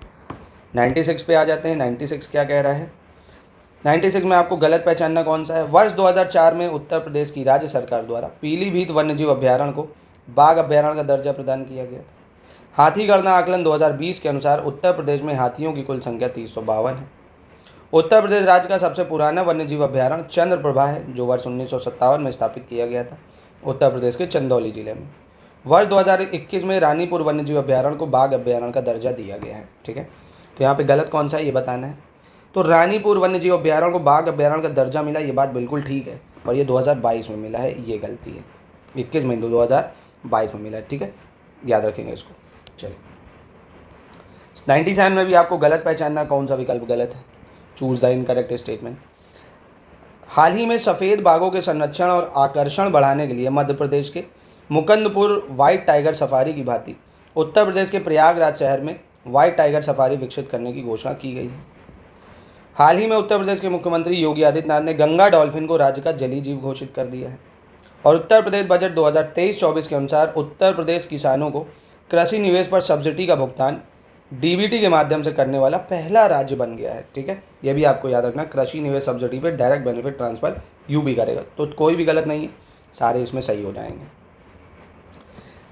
96 पे आ जाते हैं। 96 क्या कह रहा है, 96 में आपको गलत पहचानना कौन सा है। वर्ष 2004 में उत्तर प्रदेश की राज्य सरकार द्वारा पीलीभीत वन्यजीव अभ्यारण्य को बाघ अभ्यारण्य का दर्जा प्रदान किया गया था। हाथी गणना आकलन 2020 के अनुसार उत्तर प्रदेश में हाथियों की कुल संख्या 352 है। उत्तर प्रदेश राज्य का सबसे पुराना वन्यजीव अभ्यारण्य चंद्रप्रभा है, जो वर्ष 1957 में स्थापित किया गया था उत्तर प्रदेश के चंदौली जिले में। वर्ष 2021 में रानीपुर वन्यजीव अभ्यारण्य को बाघ अभ्यारण्य का दर्जा दिया गया है, ठीक है। तो यहाँ पे गलत कौन सा है ये बताना है। तो रानीपुर वन्यजीव अभ्यारण्य को बाघ अभ्यारण्य का दर्जा मिला, ये बात बिल्कुल ठीक है, पर ये 2022 में मिला है, ये गलती है। 21 में 2022 में मिला है, ठीक है, याद रखेंगे इसको। चलिए 97 में भी आपको गलत पहचानना कौन सा विकल्प गलत है। Choose the incorrect statement. हाल ही में सफ़ेद बाघों के संरक्षण और आकर्षण बढ़ाने के लिए मध्य प्रदेश के मुकुंदपुर वाइट टाइगर सफारी की भांति उत्तर प्रदेश के प्रयागराज शहर में वाइट टाइगर सफारी विकसित करने की घोषणा की गई है। हाल ही में उत्तर प्रदेश के मुख्यमंत्री योगी आदित्यनाथ ने गंगा डॉल्फिन को राज्य का जलीय जीव घोषित कर दिया है। और उत्तर प्रदेश बजट 2023-24 के अनुसार उत्तर प्रदेश किसानों को कृषि निवेश पर सब्सिडी का भुगतान डीबीटी के माध्यम से करने वाला पहला राज्य बन गया है, ठीक है। यह भी आपको याद रखना, कृषि निवेश सब्सिडी पे डायरेक्ट बेनिफिट ट्रांसफर यूपी करेगा, तो कोई भी गलत नहीं है, सारे इसमें सही हो जाएंगे।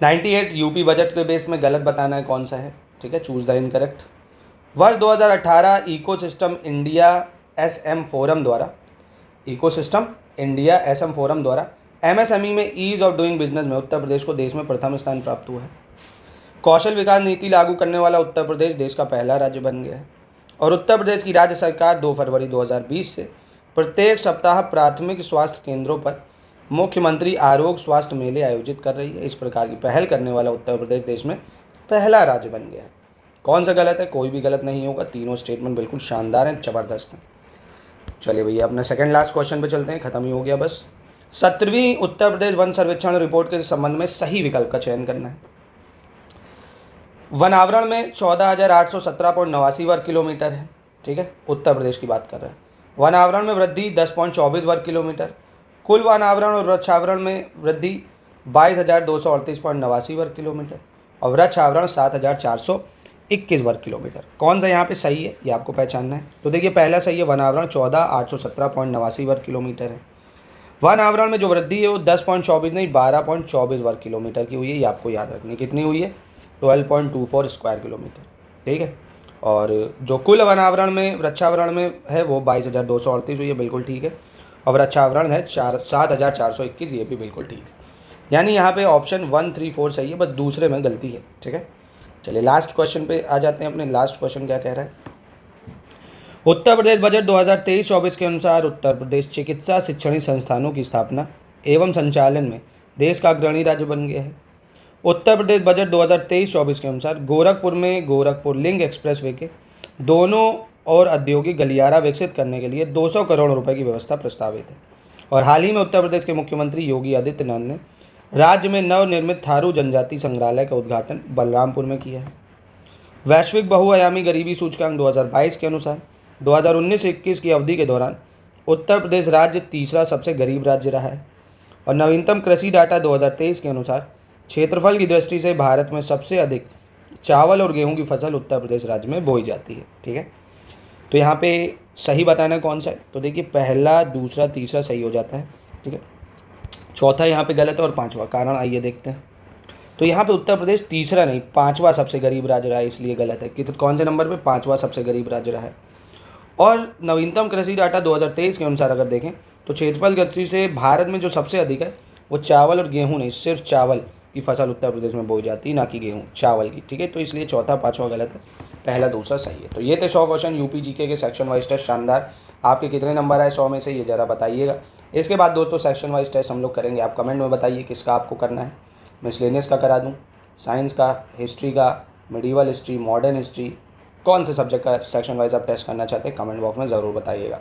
98 यूपी बजट के बेस में गलत बताना है कौन सा है, ठीक है, चूज द इनकरेक्ट। वर्ष 2018 इकोसिस्टम इंडिया एसएम फोरम द्वारा एमएसएमई में ईज ऑफ डूइंग बिजनेस में उत्तर प्रदेश को देश में प्रथम स्थान प्राप्त हुआ है। कौशल विकास नीति लागू करने वाला उत्तर प्रदेश देश का पहला राज्य बन गया है। और उत्तर प्रदेश की राज्य सरकार 2 फरवरी 2020 से प्रत्येक सप्ताह प्राथमिक स्वास्थ्य केंद्रों पर मुख्यमंत्री आरोग्य स्वास्थ्य मेले आयोजित कर रही है। इस प्रकार की पहल करने वाला उत्तर प्रदेश देश में पहला राज्य बन गया है। कौन सा गलत है, कोई भी गलत नहीं होगा, तीनों स्टेटमेंट बिल्कुल शानदार हैं, ज़बरदस्त हैं। चलिए भैया अपना सेकंड लास्ट क्वेश्चन पे चलते हैं, खत्म ही हो गया बस। 17वीं उत्तर प्रदेश वन सर्वेक्षण रिपोर्ट के संबंध में सही विकल्प का चयन करना है। वन आवरण में 14,817.89 वर्ग किलोमीटर है, ठीक है, उत्तर प्रदेश की बात कर रहे हैं। वन आवरण में वृद्धि 10.24 वर्ग किलोमीटर, कुल वन आवरण और वृक्षावरण में वृद्धि 22,238.89 वर्ग किलोमीटर और वृक्ष आवरण 7,421 वर्ग किलोमीटर। कौन सा यहाँ पे सही है ये आपको पहचानना है। तो देखिए पहला सही है, वन आवरण 14,817.89 वर्ग किलोमीटर है। वन आवरण में जो वृद्धि है वो 10.24 नहीं 12.24 वर्ग किलोमीटर की हुई है, ये आपको याद रखनी। कितनी हुई है, 12.24 स्क्वायर किलोमीटर, ठीक है। और जो कुल वन आवरण में वृक्षावरण में है वो 22,238 हुई है, बिल्कुल ठीक है। और वृक्षावरण है 7,421, ये भी बिल्कुल ठीक है। यानी यहाँ पे ऑप्शन 1, 3, 4 सही है, बस दूसरे में गलती है, ठीक है। चलिए लास्ट क्वेश्चन पे आ जाते हैं अपने। लास्ट क्वेश्चन क्या कह रहा है, उत्तर प्रदेश बजट 2023-24 के अनुसार उत्तर प्रदेश चिकित्सा शिक्षण संस्थानों की स्थापना एवं संचालन में देश का अग्रणी राज्य बन गया है। उत्तर प्रदेश बजट 2023-24 के अनुसार गोरखपुर में गोरखपुर लिंक एक्सप्रेसवे के दोनों और औद्योगिक गलियारा विकसित करने के लिए 200 करोड़ रुपए की व्यवस्था प्रस्तावित है। और हाल ही में उत्तर प्रदेश के मुख्यमंत्री योगी आदित्यनाथ ने राज्य में नवनिर्मित थारू जनजाति संग्रहालय का उद्घाटन बलरामपुर में किया है। वैश्विक बहुआयामी गरीबी सूचकांक 2022 के अनुसार 2019-21 की अवधि के दौरान उत्तर प्रदेश राज्य तीसरा सबसे गरीब राज्य रहा है। और नवीनतम कृषि डाटा 2023 के अनुसार क्षेत्रफल की दृष्टि से भारत में सबसे अधिक चावल और गेहूं की फसल उत्तर प्रदेश राज्य में बोई जाती है, ठीक है। तो यहाँ पे सही बताना कौन सा है, तो देखिए पहला, दूसरा, तीसरा सही हो जाता है, ठीक है। चौथा यहाँ पे गलत है और पांचवा, कारण आइए देखते हैं। तो यहाँ पे उत्तर प्रदेश तीसरा नहीं 5वां सबसे गरीब राज्य रहा है, इसलिए गलत है। कि कौन से नंबर पे, 5वां सबसे गरीब राज्य रहा है। और नवीनतम कृषि डाटा 2023 के अनुसार अगर देखें तो क्षेत्रफल की दृष्टि से भारत में जो सबसे अधिक है वो चावल और गेहूँ नहीं, सिर्फ चावल की फसल उत्तर प्रदेश में बोई जाती है, ना कि गेहूँ, चावल की, ठीक है। तो इसलिए चौथा, पाँचवा गलत है, पहला, दूसरा सही है। तो ये थे 100 क्वेश्चन यूपी जीके के सेक्शन वाइज टेस्ट। शानदार। आपके कितने नंबर आए 100 में से, ये ज़रा बताइएगा। इसके बाद दोस्तों सेक्शन वाइज टेस्ट हम लोग करेंगे, आप कमेंट में बताइए किसका आपको करना है। मिसलेनियस का करा दूँ, साइंस का, हिस्ट्री का, मिडीवल हिस्ट्री, मॉडर्न हिस्ट्री, कौन से सब्जेक्ट का सेक्शन वाइज आप टेस्ट करना चाहते हैं, कमेंट बॉक्स में ज़रूर बताइएगा।